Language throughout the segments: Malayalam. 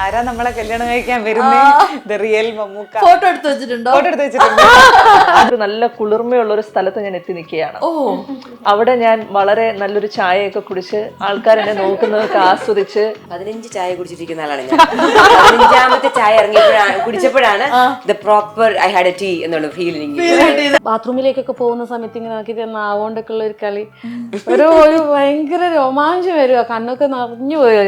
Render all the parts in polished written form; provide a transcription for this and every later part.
ആരാ നമ്മളെ കല്യാണം കഴിക്കാൻ വരുന്നത് റിയൽ മമ്മൂക്ക. ഫോട്ടോ എടുത്ത് വെച്ചിട്ടുണ്ടോ? ഫോട്ടോ എടുത്ത് വെച്ചിട്ടുണ്ട്. അത് നല്ല കുളിർമയുള്ള ഒരു സ്ഥലത്ത് ഞാൻ എത്തി നിൽക്കുകയാണ്. അവിടെ ഞാൻ വളരെ നല്ലൊരു ചായയൊക്കെ കുടിച്ച് ആൾക്കാർ എന്നെ നോക്കുന്നതൊക്കെ ആസ്വദിച്ച് 15 ചായ കുടിച്ചിരിക്കുന്ന ആളാണ് ഞാൻ. 15ാമത്തെ ചായ കുടിച്ചപ്പോഴാണ് the proper I had a tea എന്നുള്ള ഫീലിംഗ്. ബാത്റൂമിലേക്കൊക്കെ പോകുന്ന സമയത്ത് ഇങ്ങനെ ആക്കി തന്ന ആവോണ്ടൊക്കെ ഉള്ള ഒരു കളി ഒരു ഭയങ്കര രോമാഞ്ചം വരിക, കണ്ണൊക്കെ നിറഞ്ഞു പോയി.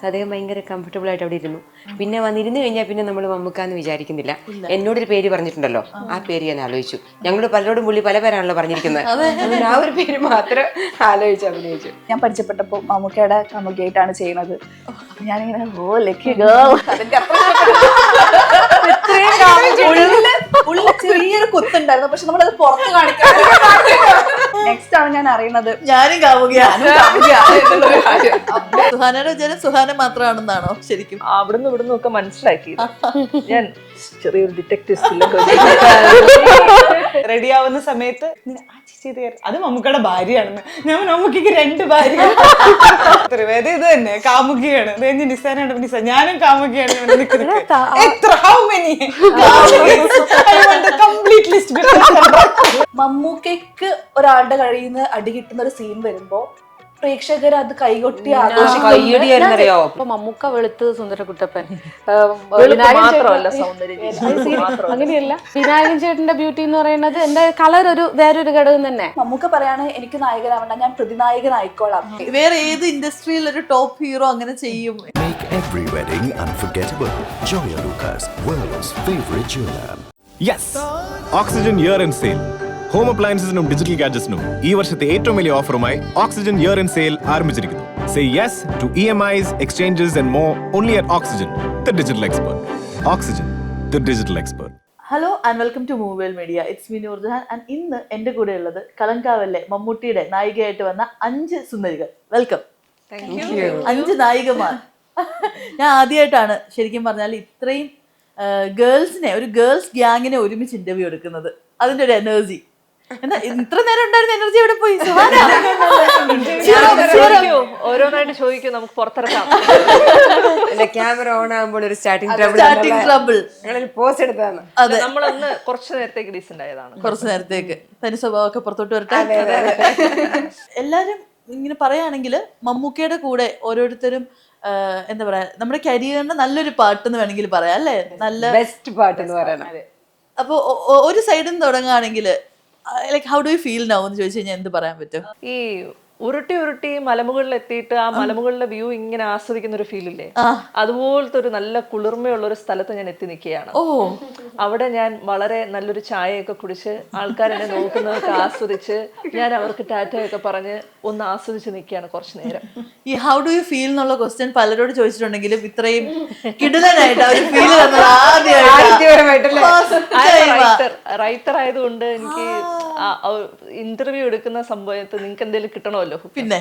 അദ്ദേഹം ഭയങ്കര കംഫർട്ടബിൾ ആയിട്ട് അവിടെ ഇരുന്നു. പിന്നെ വന്നിരുന്നു കഴിഞ്ഞാൽ പിന്നെ നമ്മൾ മമ്മൂക്കാന്ന് വിചാരിക്കുന്നില്ല. എന്നോടൊരു പേര് പറഞ്ഞിട്ടുണ്ടല്ലോ, ആ പേര് ഞാൻ ആലോചിച്ചു. ഞങ്ങളോട് പലരോടും പുള്ളി പല പേരാണല്ലോ പറഞ്ഞിരിക്കുന്നത്, അതുകൊണ്ട് ആ ഒരു പേര് മാത്രം ആലോചിച്ച് അഭിനയിച്ചു. ഞാൻ പരിചയപ്പെട്ടപ്പോൾ മമ്മൂക്കയുടെ കമുകയായിട്ടാണ് ചെയ്യുന്നത്. ഞാനിങ്ങനെ ഓ ലക്കി ഗേൾ, ചെറിയൊരു കുത്തുണ്ടായിരുന്നു, പക്ഷെ നമ്മളത് പുറത്ത് കാണിക്കാൻ. നെക്സ്റ്റ് ആണ് ഞാൻ അറിയുന്നത് ഞാനും കാമുകയാണ്. സുഹാനയുടെ വിചാരം സുഹാന മാത്രമാണെന്നാണോ ശരിക്കും? അവിടുന്ന് ഇവിടുന്ന് ഒക്കെ മനസ്സിലാക്കി. ഞാൻ ചെറിയൊരു ഡിറ്റക്റ്റീവ് റെഡി ആവുന്ന സമയത്ത് അത് മമ്മൂക്കയുടെ ഭാര്യയാണെന്ന്. ഞാൻ മമ്മൂക്കയ്ക്ക് 2 ഭാര്യ. ത്രിവേദി ഇത് തന്നെ കാമുകിയാണ്. നിസാനാണ് നിസ, ഞാനും കാമുകിയാണ്. മമ്മൂക്കയ്ക്ക് ഒരാളുടെ കയ്യിൽ നിന്ന് അടി കിട്ടുന്ന ഒരു സീൻ വരുമ്പോ പ്രേക്ഷകർ അത് കൈകൊട്ടി കയ്യടിയായിരുന്നറിയോ. ഇപ്പൊ മമ്മൂക്ക വെളുത്ത് സുന്ദരകുട്ടപ്പൻ, മാത്രമല്ല സൗന്ദര്യം, അങ്ങനെയല്ല. വിനായകൻ ചേട്ടന്റെ ബ്യൂട്ടി എന്ന് പറയുന്നത് എന്റെ കളർ ഒരു വേറൊരു ഘടകം തന്നെ. മമ്മൂക്ക പറയാണ് എനിക്ക് നായകനാവണ്ട, ഞാൻ പ്രതിനായകനായിക്കോളാം. വേറെ ഏത് ഇൻഡസ്ട്രിയിൽ ഒരു ടോപ്പ് ഹീറോ അങ്ങനെ ചെയ്യും? Make every wedding unforgettable. Joya Lucas, world's favorite jeweler. Yes, Oxygen year-end sale. Home അപ്ലയൻസിനും ഡിജിറ്റൽ ഗാഡ്ജറ്റ്സിനും ഈ വർഷത്തെ ഏറ്റവും വലിയ ഓഫറുമായി ഓക്സിജൻ ഇയർ ആൻഡ് സെയിൽ ആരംഭിച്ചിരിക്കുന്നു. Say yes to EMIs, exchanges and more only at Oxygen, the digital expert. Oxygen, the digital expert. Hello and welcome to മൂവേൽ media. It's me Noorjahan. And ഇന്ന് എൻ്റെ കൂടെ ഉള്ളത് കലങ്കാവല്ലെ മമ്മൂട്ടിയുടെ നായികയായിട്ട് വന്ന 5 സുന്ദരികൾ. വെൽക്കം. 5 നായികമാർ. ഞാൻ ആദ്യമായിട്ടാണ് ശരിക്കും പറഞ്ഞാൽ ഇത്രയും ഗേൾസിനെ, ഒരു ഗേൾസ് ഗ്യാങ്ങിനെ ഒരുമിച്ച് ഇന്റർവ്യൂ എടുക്കുന്നത്. അതിന്റെ ഒരു എനർജി എന്താ ഇത്ര നേരം ഉണ്ടായിരുന്ന എനർജി എവിടെ പോയി? ഓരോന്നായിട്ട് ചോദിക്കും, നമുക്ക് പുറത്തിറക്കാം. ക്യാമറ ഓൺ ആകുമ്പോൾ ഒരു സ്റ്റാർട്ടിംഗ് ട്രബിൾ പോസ്റ്റ് എടുത്താണ്. അതെ, നമ്മളൊന്ന് കുറച്ചു നേരത്തേക്ക് ഡീസന്റ് ആയതാണ്. കുറച്ചു നേരത്തേക്ക് തനി സ്വഭാവമൊക്കെ പുറത്തോട്ട് വരട്ടെ. എല്ലാരും ഇങ്ങനെ പറയുകയാണെങ്കിൽ മമ്മൂക്കയുടെ കൂടെ ഓരോരുത്തരും എന്താ പറയാ, നമ്മുടെ കരിയറിന്റെ നല്ലൊരു പാട്ട് എന്ന് വേണമെങ്കിൽ പറയാം അല്ലേ? നല്ല ബെസ്റ്റ് പാട്ട് എന്ന് പറയണം. അപ്പൊ ഒരു സൈഡിൽ നിന്ന് തുടങ്ങുകയാണെങ്കിൽ like how do you feel now എന്ന് ചോദിച്ചു കഴിഞ്ഞാൽ എന്ത് പറയാൻ പറ്റും? ഈ ഉരുട്ടി ഉരുട്ടി മലമുകളിൽ എത്തിയിട്ട് ആ മലമുകളിലെ വ്യൂ ഇങ്ങനെ ആസ്വദിക്കുന്ന ഒരു ഫീലില്ലേ, അതുപോലത്തെ ഒരു നല്ല കുളിർമയുള്ള ഒരു സ്ഥലത്ത് ഞാൻ എത്തി നിൽക്കുകയാണ്. അവിടെ ഞാൻ വളരെ നല്ലൊരു ചായയൊക്കെ കുടിച്ച് ആൾക്കാർ എന്നെ നോക്കുന്നതൊക്കെ ആസ്വദിച്ച് ഞാൻ അവർക്ക് ടാറ്റയൊക്കെ പറഞ്ഞ് ഒന്ന് ആസ്വദിച്ച് നിൽക്കുകയാണ് കുറച്ചു നേരം. ഈ ഹൗ ഡു യു ഫീൽ എന്നുള്ള ക്വസ്റ്റ്യൻ പലരോട് ചോദിച്ചിട്ടുണ്ടെങ്കിലും ഇത്രയും കിടിലനായിട്ട് അവർ ഫീൽ റൈറ്റർ ആയതുകൊണ്ട് എനിക്ക് ഇന്റർവ്യൂ എടുക്കുന്ന സംഭവത്ത് നിങ്ങൾക്ക് എന്തെങ്കിലും കിട്ടണമല്ലോ. പിന്നെ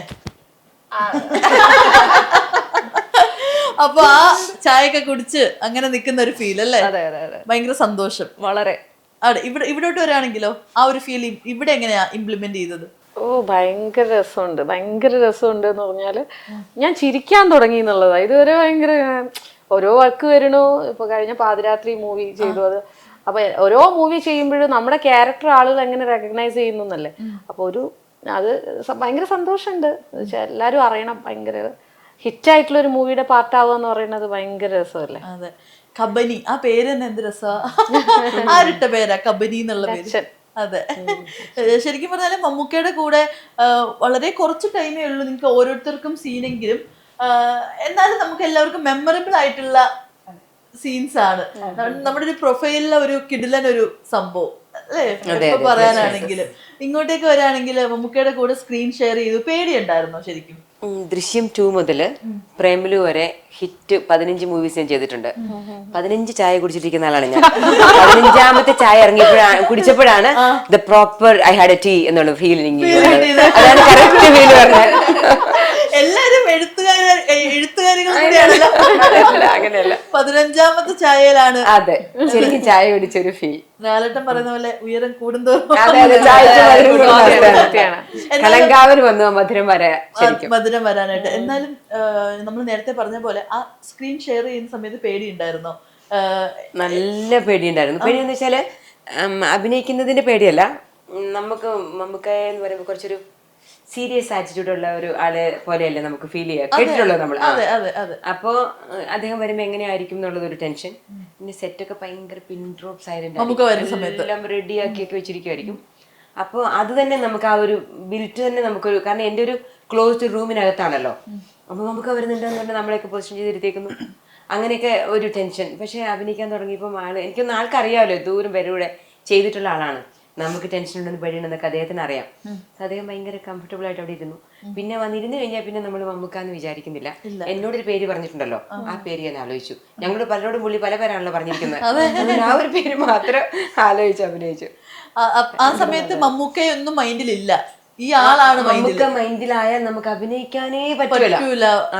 അപ്പൊ ആ ചായയൊക്കെ കുടിച്ച് അങ്ങനെ നിൽക്കുന്ന ഒരു ഫീൽ അല്ലേ? അതെ അതെ അതെ, ഭയങ്കര സന്തോഷം. വളരെ. അതെ, ഇവിടോട്ട് വരാണെങ്കിലോ ആ ഒരു ഫീൽ ഇവിടെ എങ്ങനെയാ ഇംപ്ലിമെന്റ് ചെയ്തത്? ഭയങ്കര രസമുണ്ട് എന്ന് പറഞ്ഞാല് ഞാൻ ചിരിക്കാൻ തുടങ്ങി എന്നുള്ളതാണ്. ഇതുവരെ ഭയങ്കര ഓരോ വർക്ക് വരണു. ഇപ്പൊ കഴിഞ്ഞ പാതിരാത്രി മൂവി ചെയ്തു. അത് അപ്പൊ ഓരോ മൂവി ചെയ്യുമ്പോഴും നമ്മുടെ ക്യാരക്ടർ ആളുകൾ എങ്ങനെ റെക്കഗ്നൈസ് ചെയ്യുന്നു എന്നല്ലേ. അപ്പൊ അത് ഭയങ്കര സന്തോഷമുണ്ട്. എല്ലാരും അറിയണം, ഭയങ്കര ഹിറ്റായിട്ടുള്ള ഒരു മൂവിയുടെ പാർട്ടാവുക എന്ന് പറയുന്നത് ഭയങ്കര രസമല്ലേ. അതെ, കബനി ആ പേര് തന്നെ എന്ത് രസാ. ആരിട്ട പേരാ കബനി എന്നുള്ള പേര്? അതെ, ശരിക്കും പറഞ്ഞാൽ മമ്മൂക്കയുടെ കൂടെ വളരെ കുറച്ച് ടൈമേ ഉള്ളൂ നിങ്ങൾക്ക് ഓരോരുത്തർക്കും സീനെങ്കിലും, എന്നാലും നമുക്ക് എല്ലാവർക്കും മെമ്മറബിൾ ആയിട്ടുള്ള സീൻസ് ആണ്. നമ്മുടെ ഒരു പ്രൊഫൈലിലെ ഒരു കിടിലൻ ഒരു സംഭവം അല്ലേ? ഇപ്പൊ പറയാനാണെങ്കിലും ഇങ്ങോട്ടേക്ക് വരാണെങ്കിൽ മമ്മൂക്കയുടെ കൂടെ സ്ക്രീൻ ഷെയർ ചെയ്തു. പേടിയുണ്ടായിരുന്നോ ശരിക്കും? ദൃശ്യം 2 മുതല് പ്രേമലു വരെ ഹിറ്റ് 15 മൂവീസ് ഞാൻ ചെയ്തിട്ടുണ്ട്. 15 ചായ കുടിച്ചിരിക്കുന്ന ആളാണ് ഞാൻ. 15ാമത്തെ ചായ കുടിച്ചപ്പോഴാണ് the proper I had a tea എന്നുള്ള ഫീലിംഗ്. അതാണ് കറക്റ്റ് ഫീൽ പറഞ്ഞത്. എല്ലാരും എഴുത്തുകാർ കാര്യങ്ങളും കൂടിയാണല്ലോ. അങ്ങനെയല്ല. 15ാമത്തെ ചായയിലാണ് അതെ, ശരിക്കും ചായ കുടിച്ചൊരു ഫീൽ. ലാലേട്ടൻ പറയുന്ന പോലെ ഉയരം കൂടുന്തോറും കളങ്കാവൽ വന്നു മധുരം വരാൻ, മധുരം വരാനായിട്ട്. എന്നാലും നമ്മൾ നേരത്തെ പറഞ്ഞ പോലെ ആ സ്ക്രീൻ ഷെയർ ചെയ്യുന്ന സമയത്ത് പേടിയുണ്ടായിരുന്നോ? നല്ല പേടിയുണ്ടായിരുന്നു. പേടിയെന്ന് വെച്ചാല് അഭിനയിക്കുന്നതിന്റെ പേടിയല്ല, നമുക്ക് മമ്മൂക്കായ എന്ന് പറയുമ്പോൾ കുറച്ചൊരു സീരിയസ് ആറ്റിറ്റ്യൂഡ് ഉള്ള ഒരു ആളെ പോലെയല്ലേ നമുക്ക് ഫീൽ ചെയ്യാം, കേട്ടിട്ടുള്ളത് നമ്മൾ. അപ്പോ അദ്ദേഹം വരുമ്പോ എങ്ങനെയായിരിക്കും എന്നുള്ളത് ഒരു ടെൻഷൻ. പിന്നെ സെറ്റൊക്കെ ഭയങ്കര പിൻ ഡ്രോപ്പ് സൈലന്റ് എല്ലാം റെഡിയാക്കിയൊക്കെ വെച്ചിരിക്കുമായിരിക്കും. അപ്പോൾ അത് തന്നെ നമുക്ക് ആ ഒരു ബിൽറ്റ് തന്നെ നമുക്കൊരു, കാരണം എൻ്റെ ഒരു ക്ലോസ്ഡ് റൂമിനകത്താണല്ലോ, അപ്പൊ നമുക്ക് വരുന്നുണ്ടെന്ന് പറഞ്ഞാൽ നമ്മളെയൊക്കെ പൊസിഷൻ ചെയ്തിരുത്തേക്കുന്നു, അങ്ങനെയൊക്കെ ഒരു ടെൻഷൻ. പക്ഷെ അഭിനയിക്കാൻ തുടങ്ങിയപ്പോൾ എനിക്കൊന്നും ആൾക്കറിയാമല്ലോ, ദൂരം വരൂടെ ചെയ്തിട്ടുള്ള ആളാണ്, നമുക്ക് ടെൻഷൻ ഉണ്ടെന്ന് പേടിയുണ്ടെന്നൊക്കെ അദ്ദേഹത്തിന് അറിയാം. അദ്ദേഹം ഭയങ്കര കംഫർട്ടബിൾ ആയിട്ട് അവിടെ ഇരുന്നു. പിന്നെ വന്നിരുന്നു കഴിഞ്ഞാൽ പിന്നെ നമ്മൾ മമ്മൂക്കാന്ന് വിചാരിക്കുന്നില്ല. എന്നോടൊരു പേര് പറഞ്ഞിട്ടുണ്ടല്ലോ, ആ പേര് ഞാൻ ആലോചിച്ചു. ഞങ്ങളോട് പലരോടും പുള്ളി പല പേരാണല്ലോ പറഞ്ഞിരിക്കുന്നത്, ആ ഒരു പേര് മാത്രം ആലോചിച്ച് അഭിനയിച്ചു. ആ സമയത്ത് മമ്മൂക്കയൊന്നും മൈൻഡിലില്ല, ഈ ആളാണ് മമ്മൂക്ക മൈൻഡിലായാൽ നമുക്ക് അഭിനയിക്കാനേ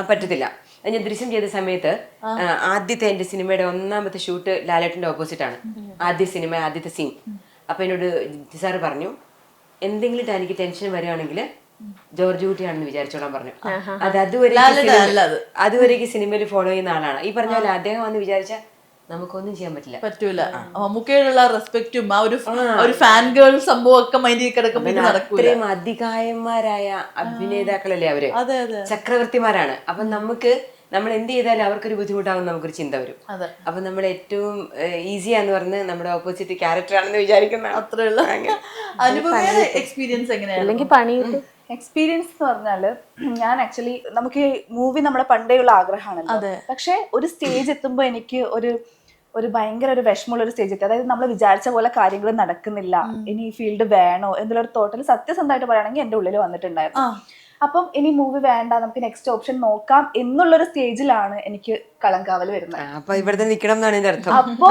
പറ്റത്തില്ല. ഞാൻ ദൃശ്യം ചെയ്ത സമയത്ത് ആദ്യത്തെ എന്റെ സിനിമയുടെ 1ാമത്തെ ഷൂട്ട് ലാലേട്ടന്റെ ഓപ്പോസിറ്റ് ആണ്. ആദ്യ സിനിമ, ആദ്യത്തെ സീൻ. അപ്പൊ എന്നോട് സാറ് പറഞ്ഞു, എന്തെങ്കിലും എനിക്ക് ടെൻഷൻ വരികയാണെങ്കിൽ ജോർജ് കുട്ടിയാണെന്ന് വിചാരിച്ചോളാൻ പറഞ്ഞു. അത് അതുവരേക്ക് സിനിമയിൽ ഫോളോ ചെയ്യുന്ന ആളാണ്. ഈ പറഞ്ഞ പോലെ അദ്ദേഹം വന്ന് വിചാരിച്ചാൽ നമുക്കൊന്നും ചെയ്യാൻ പറ്റൂല. മമ്മൂക്കയോടുള്ള റെസ്പെക്റ്റും ആ ഒരു ഫാൻ ഗേൾ സംഭവം ഒക്കെ മൈൻഡിൽ കിടക്കുമ്പോൾ അത്രയും അതികായന്മാരായ അഭിനേതാക്കളല്ലേ അവര്, ചക്രവർത്തിമാരാണ്. അപ്പൊ നമ്മൾ എന്ത് ചെയ്താലും അവർക്കൊരു ബുദ്ധിമുട്ടാവും, നമുക്കൊരു ചിന്ത വരും. അപ്പൊ നമ്മൾ ഏറ്റവും ഈസിയാന്ന് പറഞ്ഞ് നമ്മുടെ ഓപ്പോസിറ്റ് ക്യാരക്ടർ ആണെന്ന് വിചാരിക്കുന്ന അത്രേ ഉള്ളൂ. അനുപമയുടെ എക്സ്പീരിയൻസ് എങ്ങനെയാണ്? എക്സ്പീരിയൻസ് എന്ന് പറഞ്ഞാല്, ഞാൻ ആക്ച്വലി നമുക്ക് ഈ മൂവി നമ്മുടെ പണ്ടേയുള്ള ആഗ്രഹമാണല്ലോ. പക്ഷെ ഒരു സ്റ്റേജ് എത്തുമ്പോൾ എനിക്ക് ഒരു ഭയങ്കര ഒരു വിഷമമുള്ള ഒരു സ്റ്റേജ് എത്തി. അതായത് നമ്മൾ വിചാരിച്ച പോലെ കാര്യങ്ങൾ നടക്കുന്നില്ല, ഇനി ഈ ഫീൽഡ് വേണോ എന്നുള്ളൊരു തോട്ടൽ സത്യസന്ധമായിട്ട് പറയുകയാണെങ്കിൽ എന്റെ ഉള്ളിൽ വന്നിട്ടുണ്ടായിരുന്നു. അപ്പം ഇനി മൂവി വേണ്ട, നമുക്ക് നെക്സ്റ്റ് ഓപ്ഷൻ നോക്കാം എന്നുള്ളൊരു സ്റ്റേജിലാണ് എനിക്ക് കളങ്കാവൽ വരുന്നത്. അപ്പൊ ഇവിടെ നിൽക്കണം എന്നാണ് എന്റെ അർത്ഥം. അപ്പൊ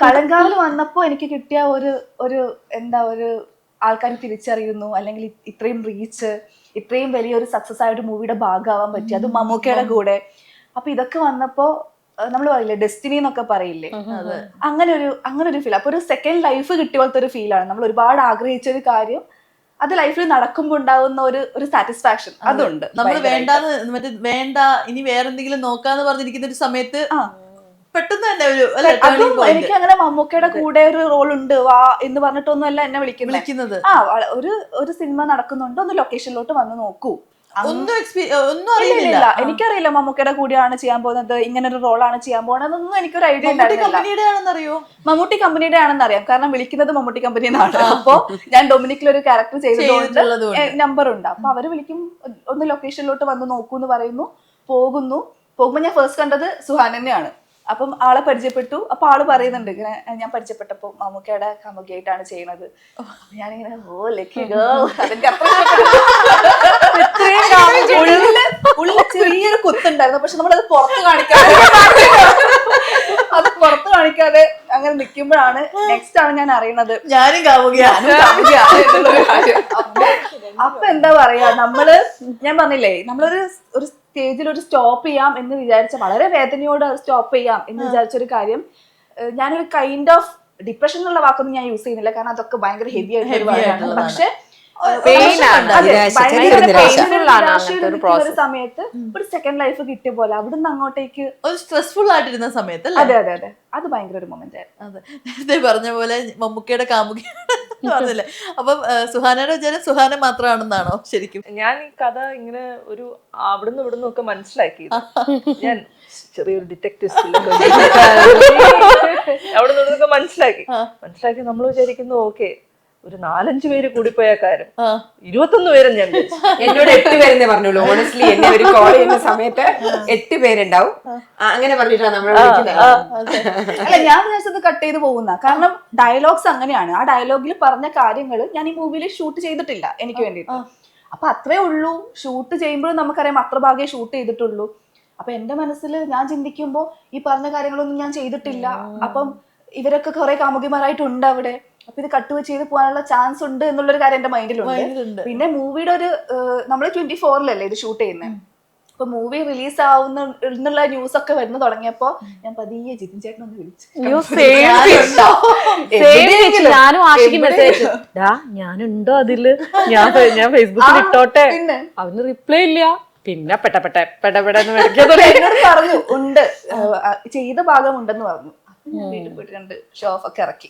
കളങ്കാവൽ വന്നപ്പോ എനിക്ക് കിട്ടിയ ഒരു ആൾക്കാർ തിരിച്ചറിയുന്നു, അല്ലെങ്കിൽ ഇത്രയും റീച്ച്, ഇത്രയും വലിയൊരു സക്സസ് ആയ ഒരു മൂവിയുടെ ഭാഗമാവാൻ പറ്റി, അത് മമ്മൂക്കയുടെ കൂടെ. അപ്പൊ ഇതൊക്കെ വന്നപ്പോ നമ്മൾ പറയില്ലേ ഡെസ്റ്റിനി എന്നൊക്കെ പറയില്ലേ, അങ്ങനെ ഒരു ഫീൽ. അപ്പൊ ഒരു സെക്കൻഡ് ലൈഫ് കിട്ടിയ പോലത്തെ ഒരു ഫീലാണ്. നമ്മൾ ഒരുപാട് ആഗ്രഹിച്ച ഒരു കാര്യം അത് ലൈഫിൽ നടക്കുമ്പോൾ ഉണ്ടാവുന്ന ഒരു സാറ്റിസ്ഫാക്ഷൻ അതുണ്ട്. നമ്മൾ വേണ്ട ഇനി വേറെന്തെങ്കിലും നോക്കാന്ന് പറഞ്ഞിരിക്കുന്ന ഒരു സമയത്ത് പെട്ടെന്ന് തന്നെ അതും എനിക്ക് അങ്ങനെ മമ്മൂക്കയുടെ കൂടെ ഒരു റോൾ ഉണ്ട് വാ എന്ന് പറഞ്ഞിട്ടൊന്നും അല്ല എന്നെ വിളിക്കുന്നത്. ഒരു സിനിമ നടക്കുന്നുണ്ട്, ഒന്ന് ലൊക്കേഷനിലോട്ട് വന്ന് നോക്കൂ. ഒന്നും അറിയില്ല, എനിക്കറിയില്ല മമ്മൂക്കയുടെ കൂടെയാണ് ചെയ്യാൻ പോകുന്നത്, ഇങ്ങനെ ഒരു റോളാണ് ചെയ്യാൻ പോകുന്നതൊന്നും എനിക്കൊരു ഐഡിയ ഉണ്ടായിരുന്നില്ല. മമ്മൂട്ടി കമ്പനിയുടെ ആണെന്ന് അറിയാം, കാരണം വിളിക്കുന്നത് മമ്മൂട്ടി കമ്പനിന്നാണ്. അപ്പൊ ഞാൻ ഡൊമിനിക്കിൽ ഒരു ക്യാരക്ടർ ചെയ്തതുകൊണ്ട് നമ്പർ ഉണ്ട്. അപ്പൊ അവര് വിളിക്കും, ഒന്ന് ലൊക്കേഷനിലോട്ട് വന്ന് നോക്കൂ എന്ന് പറയുന്നു. പോകുമ്പോ ഞാൻ ഫസ്റ്റ് കണ്ടത് സുഹാനെന്നെയാണ്. അപ്പം ആളെ പരിചയപ്പെട്ടു. അപ്പൊ ആള് പറയുന്നുണ്ട് ഇങ്ങനെ, ഞാൻ പരിചയപ്പെട്ടപ്പോ മമ്മൂക്കയുടെ കാമുകിയായിട്ടാണ് ചെയ്യുന്നത്. ഞാനിങ്ങനെ ലക്കി ഗേൾ, അതിന്റെ ഉള്ളിൽ ചെറിയൊരു കുത്തുണ്ടായിരുന്നു. പക്ഷെ നമ്മളത് പുറത്ത് കാണിക്കാതെ അങ്ങനെ നിൽക്കുമ്പോഴാണ് നെക്സ്റ്റ് ആണ് ഞാൻ അറിയുന്നത് ഞാനും കാമുകിയാണ് എന്നുള്ളൊരു കാര്യം. അപ്പൊ എന്താ പറയാ, ഞാൻ പറഞ്ഞില്ലേ, നമ്മളൊരു സ്റ്റേജിൽ ഒരു സ്റ്റോപ്പ് ചെയ്യാം എന്ന് വിചാരിച്ച, വളരെ വേദനയോട് സ്റ്റോപ്പ് ചെയ്യാം എന്ന് വിചാരിച്ചൊരു കാര്യം, ഞാനൊരു കൈൻഡ് ഓഫ് ഡിപ്രഷൻ എന്നുള്ള വാക്കൊന്നും ഞാൻ യൂസ് ചെയ്യുന്നില്ല, കാരണം അതൊക്കെ ഭയങ്കര ഹെവി ആയിട്ടുള്ള വാക്കാണ്. പക്ഷെ ഒരു സമയത്ത് ഒരു സെക്കൻഡ് ലൈഫ് കിട്ടിയ പോലെ അവിടുന്ന് അങ്ങോട്ടേക്ക് ഒരു സ്ട്രെസ്ഫുൾ ആയിട്ടിരുന്ന സമയത്ത് അതെ അത് ഭയങ്കര ഒരു മൊമെന്റ് ആയിരുന്നു. അതെ, നേരത്തെ പറഞ്ഞ പോലെ മമ്മൂക്കയുടെ കാമുകിയാണ് പറഞ്ഞില്ലേ. അപ്പം സുഹാനയുടെ വിചാരം സുഹാന മാത്രമാണെന്നാണോ ശരിക്കും? ഞാൻ ഈ കഥ ഇങ്ങനെ ഒരു അവിടുന്ന് ഇവിടുന്ന് ഒക്കെ മനസ്സിലാക്കി. ഞാൻ ചെറിയൊരു ഡിറ്റക്റ്റീവ് അവിടുന്ന് ഇവിടുന്നൊക്കെ മനസ്സിലാക്കി നമ്മൾ വിചാരിക്കുന്നു ഓക്കെ ഒരു 4-5 പേര് കൂടിപ്പോയ കാര്യം 21 പേരും ഞാൻ എന്നോട് 8 പേരെന്നേ പറഞ്ഞുള്ളൂ. ഓണസ്റ്റ്ലി എന്നെ ഒരു കോൾ ചെയ്യുന്ന സമയത്ത് 8 പേരുണ്ടാവും. അങ്ങനെ പറഞ്ഞിട്ടാണ് നമ്മൾ അല്ല, ഞാൻ വിചാരിച്ചത് കട്ട് ചെയ്ത് പോകുന്ന, കാരണം ഡയലോഗ്സ് അങ്ങനെയാണ്. ആ ഡയലോഗിൽ പറഞ്ഞ കാര്യങ്ങൾ ഞാൻ ഈ മൂവിയിൽ ഷൂട്ട് ചെയ്തിട്ടില്ല എനിക്ക് വേണ്ടിയിട്ട്. അപ്പൊ അത്രേ ഉള്ളൂ. ഷൂട്ട് ചെയ്യുമ്പോഴും നമുക്കറിയാം അത്ര ഭാഗമേ ഷൂട്ട് ചെയ്തിട്ടുള്ളൂ. അപ്പൊ എന്റെ മനസ്സിൽ ഞാൻ ചിന്തിക്കുമ്പോ ഈ പറഞ്ഞ കാര്യങ്ങളൊന്നും ഞാൻ ചെയ്തിട്ടില്ല. അപ്പം ഇവരൊക്കെ കുറെ കാമുകിമാരായിട്ടുണ്ട് അവിടെ. അപ്പൊ ഇത് കട്ട് ചെയ്ത് പോകാനുള്ള ചാൻസ് ഉണ്ട് എന്നുള്ളൊരു കാര്യം എന്റെ മൈൻഡിലുണ്ട്. പിന്നെ മൂവിയുടെ ഒരു നമ്മള് 24-ലല്ലേ ഇത് ഷൂട്ട് ചെയ്യുന്നത്. ഇപ്പൊ മൂവി റിലീസ് ആവുന്ന എന്നുള്ള ന്യൂസ് ഒക്കെ വരുന്ന തുടങ്ങിയപ്പോ ഞാൻ പതിയെ ജിതിൻ ചേട്ടൻ ഒന്ന് വിളിച്ചു. ഞാനും ആഷിക്ക് മെസ്സേജ് ഞാനുണ്ടോ അതില്, ഞാൻ ഫേസ്ബുക്കിൽ ഇട്ടോട്ടെ. അവന് റിപ്ലൈ ഇല്ല. പിന്നെ പെടപെടെന്ന് എന്നോട് പറഞ്ഞു ഉണ്ട്, ചെയ്ത ഭാഗം ഉണ്ടെന്ന് പറഞ്ഞു. വീട്ടിൽ പോയിട്ട് 2 ഷോ ഓഫ് ഒക്കെ ഇറക്കി.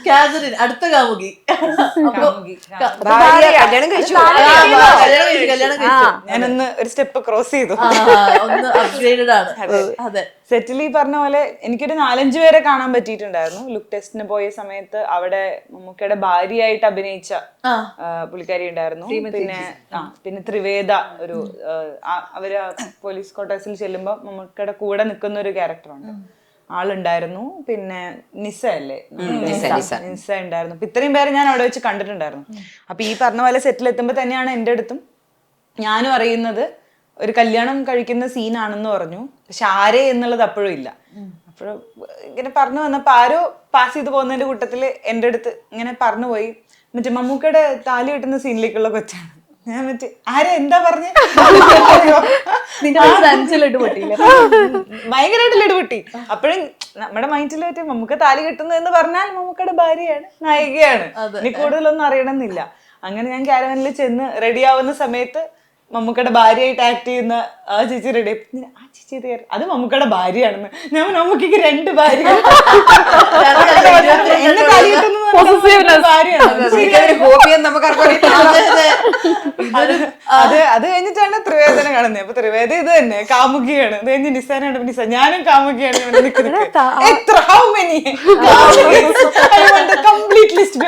കാതറിൻ അടുത്ത കാമുകി. കല്യാണം കഴിച്ചു. ഞാനൊന്ന് ഒരു സ്റ്റെപ്പ് ക്രോസ് ചെയ്തു. ഒന്ന് അപ്ഗ്രേഡഡ് ആണ്. അതെ, സെറ്റിൽ ഈ പറഞ്ഞ പോലെ എനിക്കൊരു 4-5 പേരെ കാണാൻ പറ്റിയിട്ടുണ്ടായിരുന്നു. ലുക്ക് ടെസ്റ്റിന് പോയ സമയത്ത് അവിടെ മമ്മൂക്കയുടെ ഭാര്യയായിട്ട് അഭിനയിച്ച പുള്ളിക്കാരി ഉണ്ടായിരുന്നു. പിന്നെ ത്രിവേദ, ഒരു അവര് പോലീസ് ക്വാർട്ടേഴ്സിൽ ചെല്ലുമ്പോ മമ്മൂക്കയുടെ കൂടെ നിൽക്കുന്ന ഒരു ക്യാരക്ടറുണ്ട്, ആളുണ്ടായിരുന്നു. പിന്നെ നിസ അല്ലേ, നിസ ഉണ്ടായിരുന്നു. അപ്പൊ ഇത്രയും പേരെ ഞാൻ അവിടെ വെച്ച് കണ്ടിട്ടുണ്ടായിരുന്നു. അപ്പൊ ഈ പറഞ്ഞ പോലെ സെറ്റിൽ എത്തുമ്പോ തന്നെയാണ് എൻ്റെ അടുത്തും ഞാനും അറിയുന്നത് ഒരു കല്യാണം കഴിക്കുന്ന സീനാണെന്ന് പറഞ്ഞു. പക്ഷെ ആരേ എന്നുള്ളത് അപ്പോഴും ഇല്ല. അപ്പോഴും ഇങ്ങനെ പറഞ്ഞു വന്നപ്പോ ആരോ പാസ് ചെയ്ത് പോകുന്നതിന്റെ കൂട്ടത്തില് എൻ്റെ അടുത്ത് ഇങ്ങനെ പറഞ്ഞു പോയി, മറ്റേ മമ്മൂക്കയുടെ താലി കെട്ടുന്ന സീനിലേക്കുള്ള കൊച്ചാണ്. ഞാൻ മറ്റേ ആരെ എന്താ പറഞ്ഞേ, ഭയങ്കരമായിട്ട് ലഡുപൊട്ടി. അപ്പോഴും നമ്മുടെ മൈൻഡിൽ മറ്റേ മമ്മൂക്ക താലി കെട്ടുന്നു എന്ന് പറഞ്ഞാൽ മമ്മൂക്കയുടെ ഭാര്യയാണ്, നായികയാണ്, ഇനി കൂടുതലൊന്നും അറിയണമെന്നില്ല. അങ്ങനെ ഞാൻ ക്യാരവനിൽ ചെന്ന് റെഡി ആവുന്ന സമയത്ത് മമ്മൂക്കയുടെ ഭാര്യയായിട്ട് ആക്ട് ചെയ്യുന്ന ആ ചേച്ചി റെഡി, ആ ചേച്ചി അത് മമ്മൂക്കയുടെ ഭാര്യയാണെന്ന്. ഞാൻ മമ്മൂക്കയ്ക്ക് 2 ഭാര്യ. അത് കഴിഞ്ഞിട്ടാണ് ത്രിവേദന കാണുന്നത്. അപ്പൊ ത്രിവേദ ഇത് തന്നെ കാമുകിയാണ്. അത് കഴിഞ്ഞ് നിസാനാണ്. നിസ ഞാനും കാമുകിയാണ്. എത്ര how many complete list.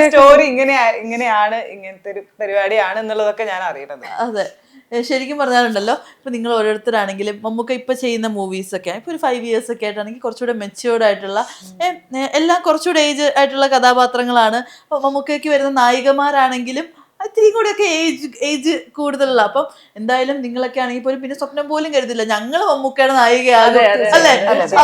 Story ഇങ്ങനെയാണ്, ഇങ്ങനത്തെ ഒരു പരിപാടിയാണ് എന്നുള്ളതൊക്കെ ഞാൻ അറിയണത്. അതെ, ശരിക്കും പറഞ്ഞാലുണ്ടല്ലോ, ഇപ്പൊ നിങ്ങൾ ഓരോരുത്തരാണെങ്കിലും മമ്മൂക്ക ഇപ്പൊ ചെയ്യുന്ന മൂവീസ് ഒക്കെ ഇപ്പൊ ഒരു 5 years ഒക്കെ ആയിട്ടാണെങ്കിൽ കുറച്ചുകൂടെ മെച്യൂർഡ് ആയിട്ടുള്ള എല്ലാം കുറച്ചുകൂടെ ഏജ് ആയിട്ടുള്ള കഥാപാത്രങ്ങളാണ്. മമ്മൂക്കയ്ക്ക് വരുന്ന നായികമാരാണെങ്കിലും ഇത്തിരി കൂടെയൊക്കെ ഏജ് കൂടുതലുള്ള. അപ്പം എന്തായാലും നിങ്ങളൊക്കെ ആണെങ്കിൽ പോലും പിന്നെ സ്വപ്നം പോലും കരുതില്ല ഞങ്ങൾ മമ്മൂക്കയുടെ നായികയാകും അല്ലേ.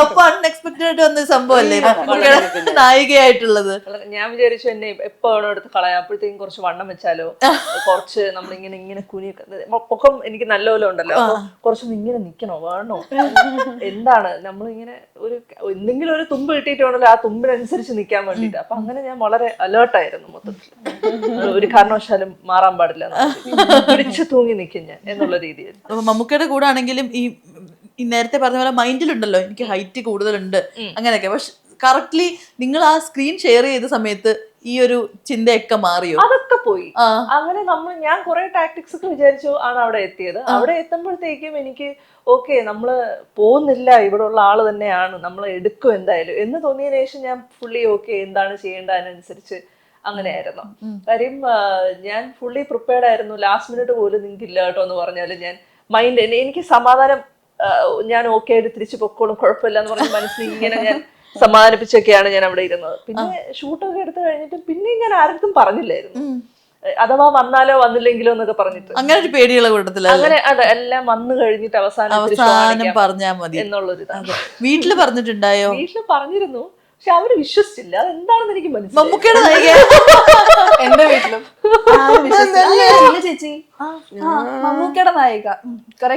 അപ്പൊ അൺഎക്സ്പെക്ടഡ് ആയിട്ട് വന്ന സംഭവം അല്ലേ മമ്മൂക്കയുടെ നായികയായിട്ടുള്ളത്. ഞാൻ വിചാരിച്ചു എന്നെ എപ്പോ എടുത്ത് കളയാം, അപ്പോഴത്തേക്കും കുറച്ച് വണ്ണം വെച്ചാലോ, കുറച്ച് നമ്മളിങ്ങനെ കുനിയൊക്കെ പൊക്കം എനിക്ക് നല്ലപോലെ ഉണ്ടല്ലോ, അപ്പൊ കുറച്ചൊന്നും ഇങ്ങനെ നിക്കണോ വേണോ, എന്താണ് നമ്മളിങ്ങനെ ഒരു എന്തെങ്കിലും ഒരു തുമ്പ് കിട്ടിയിട്ടുണ്ടല്ലോ ആ തുമ്പിനനുസരിച്ച് നിൽക്കാൻ വേണ്ടിട്ട്. അപ്പൊ അങ്ങനെ ഞാൻ വളരെ അലേർട്ടായിരുന്നു മൊത്തത്തിൽ. ഒരു കാരണവശാലും മാറാൻ പാടില്ല, പിടിച്ചു തൂങ്ങി നിൽക്കും ഞാൻ എന്നുള്ള രീതിയിൽ. മമ്മൂക്കയുടെ കൂടെ ആണെങ്കിലും ഈ നേരത്തെ പറഞ്ഞ പോലെ മൈൻഡിലുണ്ടല്ലോ എനിക്ക് ഹൈറ്റ് കൂടുതലുണ്ട് അങ്ങനെയൊക്കെ. പക്ഷെ കറക്റ്റ്ലി നിങ്ങൾ ആ സ്ക്രീൻ ഷെയർ ചെയ്ത സമയത്ത് ഈ ഒരു ചിന്തയൊക്കെ മാറിയോ? അതൊക്കെ പോയി. അങ്ങനെ ഞാൻ കുറെ ടാക്ടിക്സ് ഒക്കെ വിചാരിച്ചു ആണ് അവിടെ എത്തിയത്. അവിടെ എത്തുമ്പോഴത്തേക്കും എനിക്ക് ഓക്കെ നമ്മള് പോകുന്നില്ല, ഇവിടെ ഉള്ള ആള് തന്നെയാണ്, നമ്മൾ എടുക്കും എന്തായാലും എന്ന് തോന്നിയതിനു ശേഷം ഞാൻ ഫുള്ളി ഓക്കെ എന്താണ് ചെയ്യേണ്ടത് അതിനനുസരിച്ച് അങ്ങനെയായിരുന്നു. കാര്യം ഞാൻ ഫുള്ളി പ്രിപ്പയർഡ് ആയിരുന്നു. ലാസ്റ്റ് മിനിറ്റ് പോലും നിങ്ങൾക്ക് ഇല്ല കേട്ടോ എന്ന് പറഞ്ഞാലും ഞാൻ മൈൻഡ് എനിക്ക് സമാധാനം, ഞാൻ ഓക്കെ ആയിട്ട് തിരിച്ചു പൊക്കോളും കുഴപ്പമില്ല എന്ന് പറഞ്ഞ മനസ്സിൽ ഇങ്ങനെ ഞാൻ സമാധാനിപ്പിച്ചൊക്കെയാണ് ഞാൻ അവിടെ ഇരുന്നത്. പിന്നെ ഷൂട്ടൊക്കെ എടുത്തു കഴിഞ്ഞിട്ട് പിന്നെ ഞാൻ ആർക്കും പറഞ്ഞില്ലായിരുന്നു, അഥവാ വന്നാലോ വന്നില്ലെങ്കിലോ എന്നൊക്കെ പറഞ്ഞിട്ട്. അങ്ങനെ ഒരു പേടിയുള്ള കൂട്ടത്തില് അങ്ങനെ അതെ, എല്ലാം വന്നു കഴിഞ്ഞിട്ട് അവസാനം പറഞ്ഞാൽ മതി എന്നുള്ളൊരു ഇതാണ്. വീട്ടില് പറഞ്ഞിട്ടുണ്ടായോ? വീട്ടില് പറഞ്ഞിരുന്നു, പക്ഷെ അവര് വിശ്വസിച്ചില്ല. അതെന്താണെന്ന് എനിക്ക് മനസ്സിലായി. മമ്മൂക്കയുടെ നായിക എന്റെ വീട്ടിലും ചേച്ചി മമ്മൂക്കയുടെ നായിക കുറെ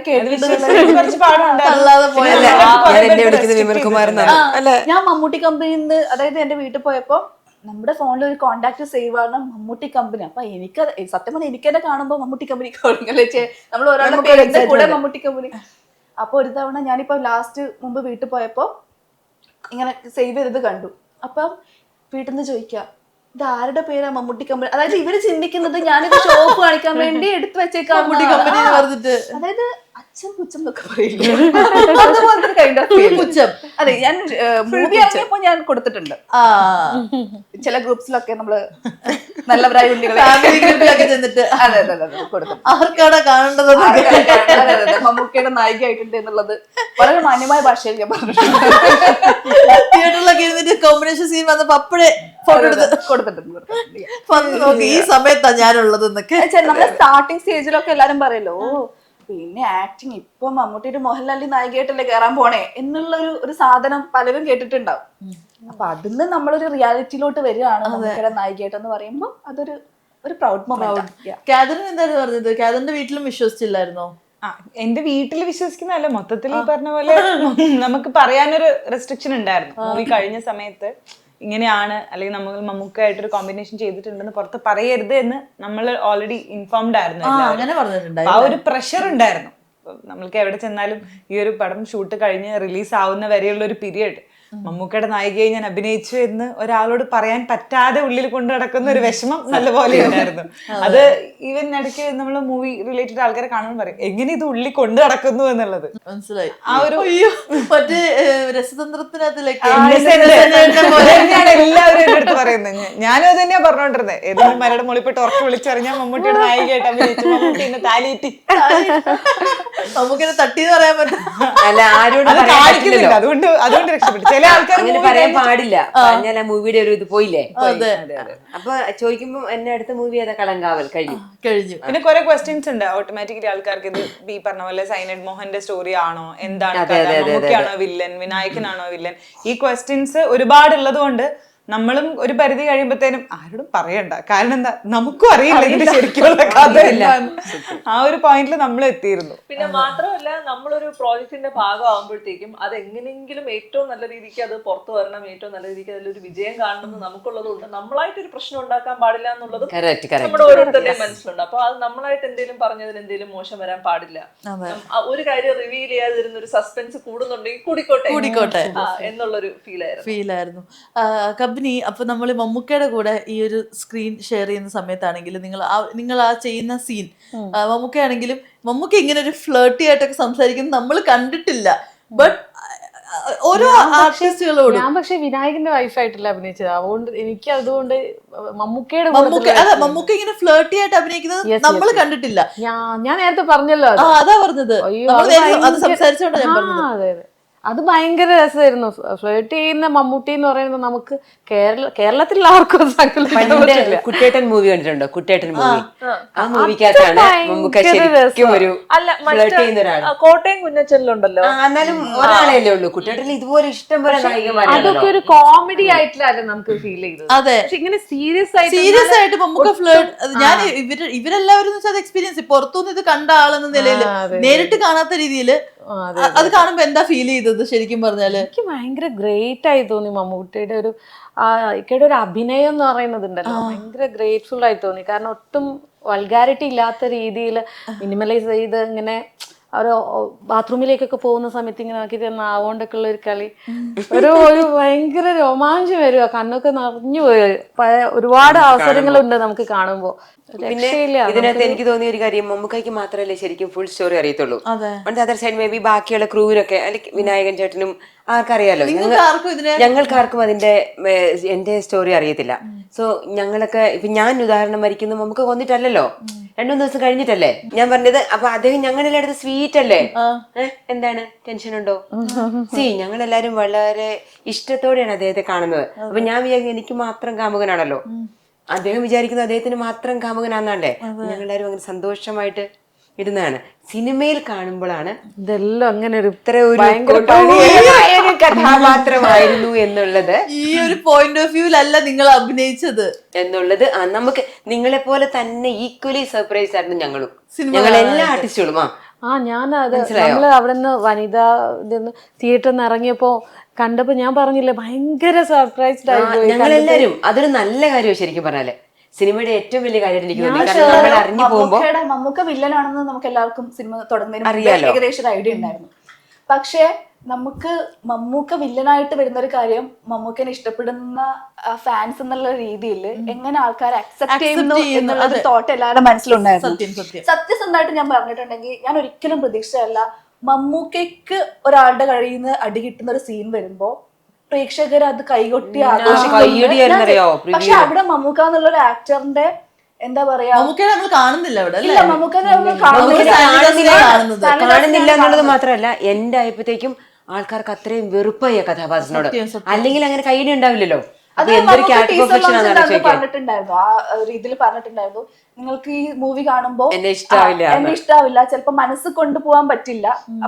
ഞാൻ മമ്മൂട്ടി കമ്പനിയിൽ നിന്ന്, അതായത് എന്റെ വീട്ടിൽ പോയപ്പോ നമ്മുടെ ഫോണിൽ ഒരു കോണ്ടാക്ട് സേവ് ആണ് മമ്മൂട്ടി കമ്പനി. അപ്പൊ എനിക്ക് സത്യം പറഞ്ഞാൽ എനിക്കെന്നെ കാണുമ്പോ മമ്മൂട്ടി കമ്പനി നമ്മൾ ഒരാളുടെ പേരുടെ കൂടെ മമ്മൂട്ടി കമ്പനി. അപ്പൊ ഒരു തവണ ഞാനിപ്പോ ലാസ്റ്റ് മുമ്പ് വീട്ടിൽ പോയപ്പോ ഇങ്ങനെ സേവ് ചെയ്തത് കണ്ടു. അപ്പം വീട്ടിൽ നിന്ന് ചോദിക്കുക ഇത് ആരുടെ പേരാ മമ്മൂട്ടി കമ്പനി. അതായത് ഇവര് ചിന്തിക്കുന്നത് ഞാനിത് ഷോപ്പ് കാണിക്കാൻ വേണ്ടി എടുത്തു വെച്ചേക്കാം മമ്മൂട്ടി കമ്പനി എന്ന് പറഞ്ഞിട്ട്. അതായത് അച്ഛൻ പുച്ഛം എന്നൊക്കെ പറയില്ല, അതുപോലത്തെ കൈൻഡ് ഓഫ് പുച്ഛം. അതെ, ഞാൻ മൂവി ഇറങ്ങിയപ്പോ ഞാൻ കൊടുത്തിട്ടുണ്ട് ചില ഗ്രൂപ്പ്സിലൊക്കെ നമ്മള് നല്ലവരായ കുട്ടികളൊക്കെ ചെന്നിട്ട് അതെ അതെ അതെ കൊടുക്കും. ആർക്കാണ് കാണേണ്ടത് മമ്മൂക്കയുടെ നായികയായിട്ടുണ്ട് എന്നുള്ളത് വളരെ മാന്യമായ ഭാഷയിൽ ഞാൻ പറഞ്ഞിട്ടുണ്ട്. തിയേറ്ററിലൊക്കെ ഇരുന്നിട്ട് കോമ്പിനേഷൻ സീൻ വന്നപ്പോ അപ്പോഴേ ഫോട്ടോ കൊടുത്തിട്ടുണ്ട്. ഈ സമയത്താ ഞാനുള്ളത് എന്നൊക്കെ നമ്മുടെ സ്റ്റാർട്ടിങ് സ്റ്റേജിലൊക്കെ എല്ലാരും പറയല്ലോ പിന്നെ ആക്ടിങ് ഇപ്പൊ മമ്മൂട്ടിയുടെ മോഹൻലാലിന്റെ നായികയായിട്ടല്ലേ കയറാൻ പോണേ എന്നുള്ള ഒരു സാധനം പലരും കേട്ടിട്ടുണ്ടാവും. അപ്പൊ അതിന്ന് നമ്മളൊരു റിയാലിറ്റിയിലോട്ട് വരികയാണ് മമ്മൂട്ടിയുടെ നായികയായിട്ടെന്ന് പറയുമ്പോൾ അതൊരു ഒരു പ്രൗഡ് മൊമെന്റ്. കാതറിൻ എന്തായിരുന്നു പറഞ്ഞത്? കാതറിന്റെ വീട്ടിലും വിശ്വസിച്ചില്ലായിരുന്നോ? എന്റെ വീട്ടിൽ വിശ്വസിക്കുന്നതല്ല, മൊത്തത്തിൽ ഈ പറഞ്ഞ പോലെ നമുക്ക് പറയാനൊരു റെസ്ട്രിക്ഷൻ ഉണ്ടായിരുന്നു. മൂവി കഴിഞ്ഞ സമയത്ത് ഇങ്ങനെയാണ്, അല്ലെങ്കിൽ നമ്മൾ മമ്മൂക്കായിട്ടൊരു കോമ്പിനേഷൻ ചെയ്തിട്ടുണ്ടെന്ന് പുറത്ത് പറയരുത് എന്ന് നമ്മൾ ഓൾറെഡി ഇൻഫോംഡ് ആയിരുന്നു. അങ്ങനെ പറഞ്ഞിട്ടുണ്ട്. ആ ഒരു പ്രഷർ ഉണ്ടായിരുന്നു. നമ്മൾക്ക് എവിടെ ചെന്നാലും ഈ ഒരു പടം ഷൂട്ട് കഴിഞ്ഞ് റിലീസ് ആവുന്ന വരെയുള്ള ഒരു പീരിയഡ് മമ്മൂക്കയുടെ നായികയായി ഞാൻ അഭിനയിച്ചു എന്ന് ഒരാളോട് പറയാൻ പറ്റാതെ ഉള്ളിൽ കൊണ്ടു നടക്കുന്ന ഒരു വിഷമം നല്ലപോലെ ഉണ്ടായിരുന്നു. അത് ഈവൻ ഇടയ്ക്ക് നമ്മൾ മൂവി റിലേറ്റഡ് ആൾക്കാരെ കാണുമ്പോൾ പറയും എങ്ങനെ ഇത് ഉള്ളിൽ കൊണ്ടു നടക്കുന്നു എന്നുള്ളത്. മനസ്സിലായി. ആ ഒരു മറ്റേ രസതന്ത്രത്തിനകത്തിലേക്ക് തന്നെയാണ് എല്ലാവരും എന്റെ അടുത്ത് പറയുന്നത്. ഞാനും അത് തന്നെയാ പറഞ്ഞോണ്ടിരുന്നത്. ഏതെങ്കിലും മരയുടെ മുകളിൽ പോയിട്ട് ഉറക്കെ വിളിച്ചറിഞ്ഞാൽ മമ്മൂട്ടിയുടെ നായികയായിട്ട് അഭിനയിച്ചു, മമ്മൂട്ടി എന്നെ താലിയേറ്റി. നമുക്കിനെ തട്ടിന്ന് പറയാൻ പറ്റും. അല്ല, ആരോടും അത് കാണിക്കുന്നില്ല, അതുകൊണ്ട് രക്ഷപ്പെട്ടു. ചില ആൾക്കാർ അങ്ങനെ പറയാൻ പാടില്ല. പറഞ്ഞാൽ ആ മൂവിയുടെ ഒരു ഇത് പോയില്ലേ. അതെ. അപ്പൊ ചോദിക്കുമ്പോ എന്നെ അടുത്ത മൂവി ഏതാ? കളങ്കാവൽ കഴിഞ്ഞു. പിന്നെ കുറെ ക്വസ്റ്റ്യൻസ് ഉണ്ട് ഓട്ടോമാറ്റിക്കലി ആൾക്കാർക്ക്. ഇത് ഈ പറഞ്ഞ പോലെ സൈനഡ് മോഹന്റെ സ്റ്റോറി ആണോ, എന്താണ് കഥ, മമ്മൂക്കയാണോ വില്ലൻ, വിനായകനാണോ വില്ലൻ, ഈ ക്വസ്റ്റ്യൻസ് ഒരുപാടുള്ളത് കൊണ്ട് നമ്മളും ഒരു പരിധി കഴിയുമ്പോഴത്തേനും ആരോടും പറയണ്ട. കാരണം എന്താ, നമുക്കും അറിയില്ല ഇതിന്റെ ശരിക്കുള്ള കഥ എന്താന്ന്. ആ ഒരു പോയിന്റിൽ നമ്മൾ എത്തിയിരുന്നു. പിന്നെ മാത്രമല്ല, നമ്മളൊരു പ്രോജക്റ്റിന്റെ ഭാഗമാകുമ്പോഴത്തേക്കും അത് എങ്ങനെയെങ്കിലും ഏറ്റവും നല്ല രീതിക്ക് അത് പുറത്തു വരണം, ഏറ്റവും നല്ല രീതിക്ക് അതിലൊരു വിജയം കാണണമെന്ന് നമുക്കുള്ളതുകൊണ്ട് നമ്മളായിട്ടൊരു പ്രശ്നം ഉണ്ടാക്കാൻ പാടില്ല എന്നുള്ളത് നമ്മുടെ ഓരോരുത്തരുടെയും മനസ്സിലുണ്ട്. അപ്പൊ അത് നമ്മളായിട്ട് എന്തെങ്കിലും പറഞ്ഞതിൽ എന്തെങ്കിലും മോശം വരാൻ പാടില്ല. ഒരു കാര്യം റിവീൽ ചെയ്യാതിരുന്ന ഒരു സസ്പെൻസ് കൂടുന്നുണ്ടെങ്കിൽ കൂടിക്കോട്ടെ എന്നുള്ളൊരു ഫീലായിരുന്നു. അപ്പൊ നമ്മൾ മമ്മൂക്കയുടെ കൂടെ ഈ ഒരു സ്ക്രീൻ ഷെയർ ചെയ്യുന്ന സമയത്താണെങ്കിൽ നിങ്ങൾ ആ ചെയ്യുന്ന സീൻ, മമ്മൂക്കയാണെങ്കിലും മമ്മൂക്ക ഇങ്ങനെ ഒരു ഫ്ലേർട്ടി ആയിട്ടൊക്കെ സംസാരിക്കുന്നത് നമ്മൾ കണ്ടിട്ടില്ല. ബട്ട് ഓരോ ആർട്ടിസ്റ്റുകളോടും ഞാൻ പക്ഷെ വിനായകന്റെ വൈഫായിട്ടല്ല അഭിനയിച്ചത്. അതുകൊണ്ട് എനിക്ക് അതുകൊണ്ട് മമ്മൂക്ക ഇങ്ങനെ ഫ്ലേർട്ടി ആയിട്ട് അഭിനയിക്കുന്നത് നമ്മൾ കണ്ടിട്ടില്ല. ഞാൻ നേരത്തെ പറഞ്ഞല്ലോ, അതാ പറഞ്ഞത്. അത് സംസാരിച്ചോണ്ടാ ഞാൻ പറഞ്ഞത്. അതെ, അത് ഭയങ്കര രസമായിരുന്നു. ഫ്ലേർട്ട് ചെയ്യുന്ന മമ്മൂട്ടി എന്ന് പറയുന്നത് നമുക്ക് കേരളത്തിലുള്ള ആർക്കും കുട്ടേട്ടൻ മൂവി കണ്ടിട്ടുണ്ടോ? കുട്ടേട്ടൻ മൂവി. ആ മൂവിക്കകത്താണ് മമ്മൂക്ക ശരിക്കും ഒരു ഫ്ലേർട്ട് ചെയ്യുന്ന ഒരാൾ. കോട്ടയം കുഞ്ഞച്ചനിലുണ്ടല്ലോ. എന്നാലും ഒരാളല്ലേ ഉള്ളൂ. കുട്ടേട്ടനിൽ ഇതുപോലെ ഇഷ്ടം പോലെ നായികമാരാണ്. അതൊക്കെ ഒരു കോമഡി ആയിട്ടല്ലേ നമുക്ക് ഫീൽ ചെയ്തത്. അതെ, ഇങ്ങനെ സീരിയസ് ആയിട്ട് മമ്മൂക്ക ഫ്ലേർട്ട്. ഞാൻ ഇവരെല്ലാവരും എക്സ്പീരിയൻസ് പുറത്തുനിന്ന് ഇത് കണ്ട ആളെന്ന നിലയിൽ നേരിട്ട് കാണാത്ത രീതിയിൽ അത് കാണുമ്പോ എന്താ ഫീൽ ചെയ്തത് ശരിക്കും പറഞ്ഞാല്? എനിക്ക് ഭയങ്കര ഗ്രേറ്റ് ആയി തോന്നി. മമ്മൂട്ടിയുടെ ഒരു അഭിനയം എന്ന് പറയുന്നതുണ്ടല്ലോ, ഭയങ്കര ഗ്രേറ്റ്ഫുൾ ആയി തോന്നി. കാരണം ഒട്ടും വൾഗാരിറ്റി ഇല്ലാത്ത രീതിയിൽ മിനിമലൈസ് ചെയ്ത് ഇങ്ങനെ ഒരു ബാത്റൂമിലേക്കൊക്കെ പോകുന്ന സമയത്ത് ഇങ്ങനെ ആക്കി നാവോണ്ടൊക്കെ ഉള്ള ഒരു കളി, ഒരു ഭയങ്കര രോമാഞ്ചം വരിക, കണ്ണൊക്കെ നിറഞ്ഞു പോയി. ഒരുപാട് അവസരങ്ങളുണ്ട് നമുക്ക് കാണുമ്പോ. പിന്നെ ഇതിനകത്ത് എനിക്ക് തോന്നിയ ഒരു കാര്യം, മമ്മൂക്കയ്ക്ക് മാത്രമല്ലേ ശരിക്കും ഫുൾ സ്റ്റോറി അറിയത്തുള്ളൂ. അതർ സൈഡ് മേ ബി ബാക്കിയുള്ള ക്രൂവിനൊക്കെ, അല്ലെങ്കിൽ വിനായകൻ ചേട്ടനും ആർക്കറിയാലോ. ഞങ്ങൾക്കാർക്കും അതിന്റെ എന്റെ സ്റ്റോറി അറിയത്തില്ല. സോ ഞങ്ങളൊക്കെ ഇപ്പൊ ഞാൻ ഉദാഹരണം മരിക്കുന്നു, നമുക്ക് കൊന്നിട്ടല്ലോ, 2-3 ദിവസം കഴിഞ്ഞിട്ടല്ലേ ഞാൻ പറഞ്ഞത്. അപ്പൊ അദ്ദേഹം ഞങ്ങളുടെ അടുത്ത് സ്വീറ്റ് അല്ലേ, എന്താണ് ടെൻഷൻ ഉണ്ടോ? ഞങ്ങളെല്ലാരും വളരെ ഇഷ്ടത്തോടെയാണ് അദ്ദേഹത്തെ കാണുന്നത്. അപ്പൊ ഞാൻ വിചാരിക്കും എനിക്ക് മാത്രം കാമുകനാണല്ലോ, അദ്ദേഹം വിചാരിക്കുന്നത് അദ്ദേഹത്തിന് മാത്രം കാമുകനാന്നാണ്ടേ. ഞങ്ങളെല്ലാരും അങ്ങനെ സന്തോഷമായിട്ട് ഇരുന്നതാണ്. സിനിമയിൽ കാണുമ്പോഴാണ് ഇതെല്ലാം അങ്ങനെ ഒരു കഥാപാത്രമായിരുന്നു എന്നുള്ളത്. ഈ ഒരു പോയിന്റ് ഓഫ് വ്യൂലല്ല നിങ്ങൾ അഭിനയിച്ചത് എന്നുള്ളത് നമുക്ക് നിങ്ങളെ പോലെ തന്നെ ഈക്വലി സർപ്രൈസ് ആയിരുന്നു ഞങ്ങളും, ഞങ്ങളെല്ലാ ആർട്ടിസ്റ്റുകളും. ഞാനത് നമ്മള് അവിടെ നിന്ന് വനിതാ തിയേറ്ററിൽ നിന്ന് ഇറങ്ങിയപ്പോ കണ്ടപ്പോ ഞാൻ പറഞ്ഞില്ലേ, ഭയങ്കര സർപ്രൈസ്ഡ് ആയി പോയി ഞങ്ങളെല്ലാരും. അതൊരു നല്ല കാര്യമാണ് ശരിക്കും പറഞ്ഞാല്. സിനിമയുടെ ഏറ്റവും വലിയ കാര്യമായിട്ട് എനിക്ക് തോന്നി. കാരണം നമ്മൾ അറിഞ്ഞു പോകുമ്പോ മമ്മൂക്ക വില്ലനാണെന്ന് നമുക്ക് എല്ലാവർക്കും സിനിമ തുടങ്ങുന്നതിന് ഏകദേശം ഒരു ഐഡിയ ഉണ്ടായിരുന്നു. പക്ഷേ നമുക്ക് മമ്മൂക്ക വില്ലനായിട്ട് വരുന്ന ഒരു കാര്യം, മമ്മൂക്കനെ ഇഷ്ടപ്പെടുന്ന ഫാൻസ് എന്നുള്ള രീതിയിൽ എങ്ങനെ ആൾക്കാർ അക്സെപ്റ്റ് ചെയ്യുന്നു എന്നുള്ള ഒരു തോട്ട് എല്ലാവരുടെ മനസ്സിലുണ്ടായിരുന്നു. സത്യസന്ധമായിട്ട് ഞാൻ പറഞ്ഞിട്ടുണ്ടെങ്കിൽ ഞാൻ ഒരിക്കലും പ്രതീക്ഷിച്ചതല്ല മമ്മൂക്കയ്ക്ക് ഒരാളുടെ കയ്യിൽ നിന്ന് അടി കിട്ടുന്ന ഒരു സീൻ വരുമ്പോ പ്രേക്ഷകർ അത് കൈകൊട്ടി ആഘോഷിക്കുന്നു. പക്ഷെ അവിടെ മമ്മൂക്ക എന്നുള്ള ഒരു ആക്ടറിന്റെ എന്താ പറയാ, മമ്മൂക്കയെ നമ്മൾ കാണുന്നില്ല അവിടെ. ഇല്ല, മമ്മൂക്കനെ കാണുന്നില്ല എന്നുള്ളത് മാത്രമല്ല, എന്റെ ആയപ്പോഴത്തേക്കും ആൾക്കാർക്ക് അത്രയും വെറുപ്പായ കഥാപാത്രത്തിനോട്. അല്ലെങ്കിൽ അങ്ങനെ കൈയടി ഉണ്ടാവില്ലല്ലോ. പറഞ്ഞിട്ടുണ്ടായിരുന്നു, ആ രീതിയിൽ പറഞ്ഞിട്ടുണ്ടായിരുന്നു, നിങ്ങൾക്ക് ഈ മൂവി കാണുമ്പോ എന്നെ ഇഷ്ടാവില്ല, ചിലപ്പോ മനസ്സ് കൊണ്ടുപോകാൻ പറ്റില്ല,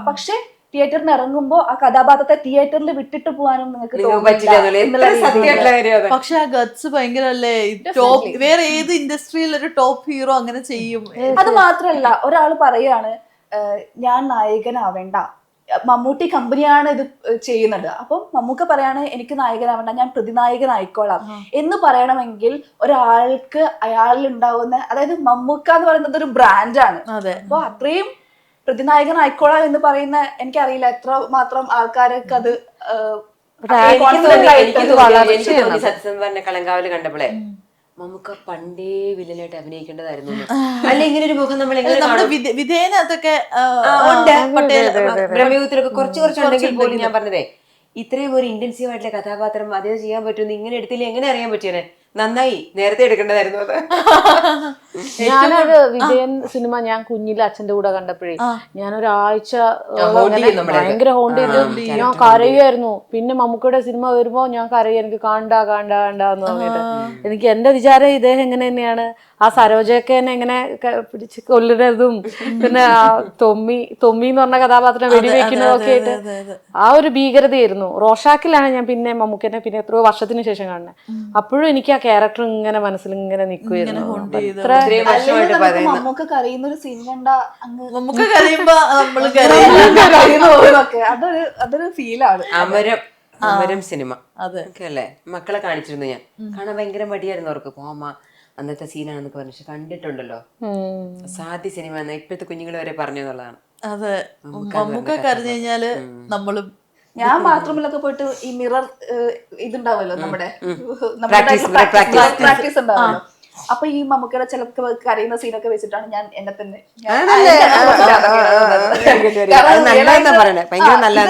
പക്ഷെ തിയേറ്ററിൽ നിന്ന് ഇറങ്ങുമ്പോ ആ കഥാപാത്രത്തെ തിയേറ്ററിൽ വിട്ടിട്ട് പോകാനും നിങ്ങൾക്ക് പറ്റില്ല എന്നുള്ള സത്യമായിട്ടുള്ള കാര്യം. പക്ഷെ ആ ഗട്സ് ഭയങ്കര അല്ലേ, ടോപ്പ് വേറെ ഏത് ഇൻഡസ്ട്രിയിൽ ഒരു ടോപ്പ് ഹീറോ അങ്ങനെ ചെയ്യും. അത് മാത്രല്ല, ഒരാൾ പറയാണ് ഞാൻ നായകനാവേണ്ട, മമ്മൂട്ടി കമ്പനിയാണ് ഇത് ചെയ്യുന്നത്, അപ്പം മമ്മൂക്ക പറയാണ് എനിക്ക് നായകനാവേണ്ട, ഞാൻ പ്രതിനായകനായിക്കോളാം എന്ന് പറയണമെങ്കിൽ ഒരാൾക്ക് അയാളിൽ ഉണ്ടാവുന്ന, അതായത് മമ്മൂക്ക എന്ന് പറയുന്നത് ഒരു ബ്രാൻഡാണ്. അപ്പൊ അത്രയും പ്രതിനായകനായിക്കോളാം എന്ന് പറയുന്ന, എനിക്കറിയില്ല എത്ര മാത്രം ആൾക്കാർക്ക് അത് സത്യസന്ധ കളങ്കാവല് കണ്ടപ്പോളെ നമുക്ക് പണ്ടേ വില്ലനായിട്ട് അഭിനയിക്കേണ്ടതായിരുന്നു. അല്ലെ ഇങ്ങനെ ഒരു മുഖം നമ്മൾ വിധേന അതൊക്കെ ബ്രഹ്മയുഗത്തിലൊക്കെ കുറച്ചുണ്ടെങ്കിൽ പോലും ഞാൻ പറഞ്ഞതേ ഇത്രയും ഒരു ഇന്റൻസീവ് ആയിട്ടുള്ള കഥാപാത്രം അതേ ചെയ്യാൻ പറ്റുമെന്ന് ഇങ്ങനെ എടുത്തില്ല എങ്ങനെ അറിയാൻ പറ്റിയനെ? നന്നായി, നേരത്തെ എടുക്കേണ്ടതായിരുന്നു അത്. ഞാനത് വിജയൻ സിനിമ ഞാൻ കുഞ്ഞിലെ അച്ഛന്റെ കൂടെ കണ്ടപ്പോഴേ ഞാനൊരാഴ്ച ഭയങ്കര ഹോണ്ട് ചെയ്ത് ഞാൻ കരയുമായിരുന്നു. പിന്നെ മമ്മൂക്കയുടെ സിനിമ വരുമ്പോ ഞാൻ കരയും, എനിക്ക് കാണണ്ട എന്ന് പറഞ്ഞിട്ട്. എനിക്ക് എന്റെ വിചാരം ഇദ്ദേഹം എങ്ങനെ തന്നെയാണ് ആ സരോജയൊക്കെ എന്നെ എങ്ങനെ പിടിച്ച് കൊല്ലുന്നതും പിന്നെ ആ തൊമ്മി എന്ന് പറഞ്ഞ കഥാപാത്രം വെടിവെക്കുന്നതും ഒക്കെ ആയിട്ട് ആ ഒരു ഭീകരതയായിരുന്നു. റോഷാക്കിലാണ് ഞാൻ പിന്നെ മമ്മൂക്കനെ പിന്നെ എത്രയോ വർഷത്തിന് ശേഷം കാണുന്നത്. അപ്പോഴും എനിക്ക് ആ ക്യാരക്ടർ ഇങ്ങനെ മനസ്സിൽ ഇങ്ങനെ നിൽക്കുമായിരുന്നു. മമ്മൂക്ക കരയുന്ന ഒരു സീൻ കണ്ട നമുക്ക് കരയുമ്പോ അതൊരു ഫീലാണ്. അമരം സിനിമ അല്ലേ മക്കളെ കാണിച്ചിരുന്നു ഞാൻ. കാണാൻ ഭയങ്കര മടിയായിരുന്നു അവർക്ക്. പോമ്മ അന്നത്തെ സീനാണെന്നൊക്കെ പറഞ്ഞു. പക്ഷെ കണ്ടിട്ടുണ്ടല്ലോ സാധ്യ സിനിമ എന്നാ ഇപ്പോഴത്തെ കുഞ്ഞുങ്ങൾ വരെ പറഞ്ഞു എന്നുള്ളതാണ്. അതെ, മമ്മൂക്ക കരഞ്ഞു കഴിഞ്ഞാല് നമ്മളും. ഞാൻ ബാത്റൂമിലൊക്കെ പോയിട്ട് ഈ മിറർ ഇതുണ്ടാവുമല്ലോ നമ്മുടെ പ്രാക്ടീസ് ഉണ്ടാവുമല്ലോ. അപ്പൊ ഈ മമ്മൂക്കയുടെ ചിലപ്പോ കരയുന്ന സീനൊക്കെ വെച്ചിട്ടാണ് ഞാൻ എന്നെ തന്നെ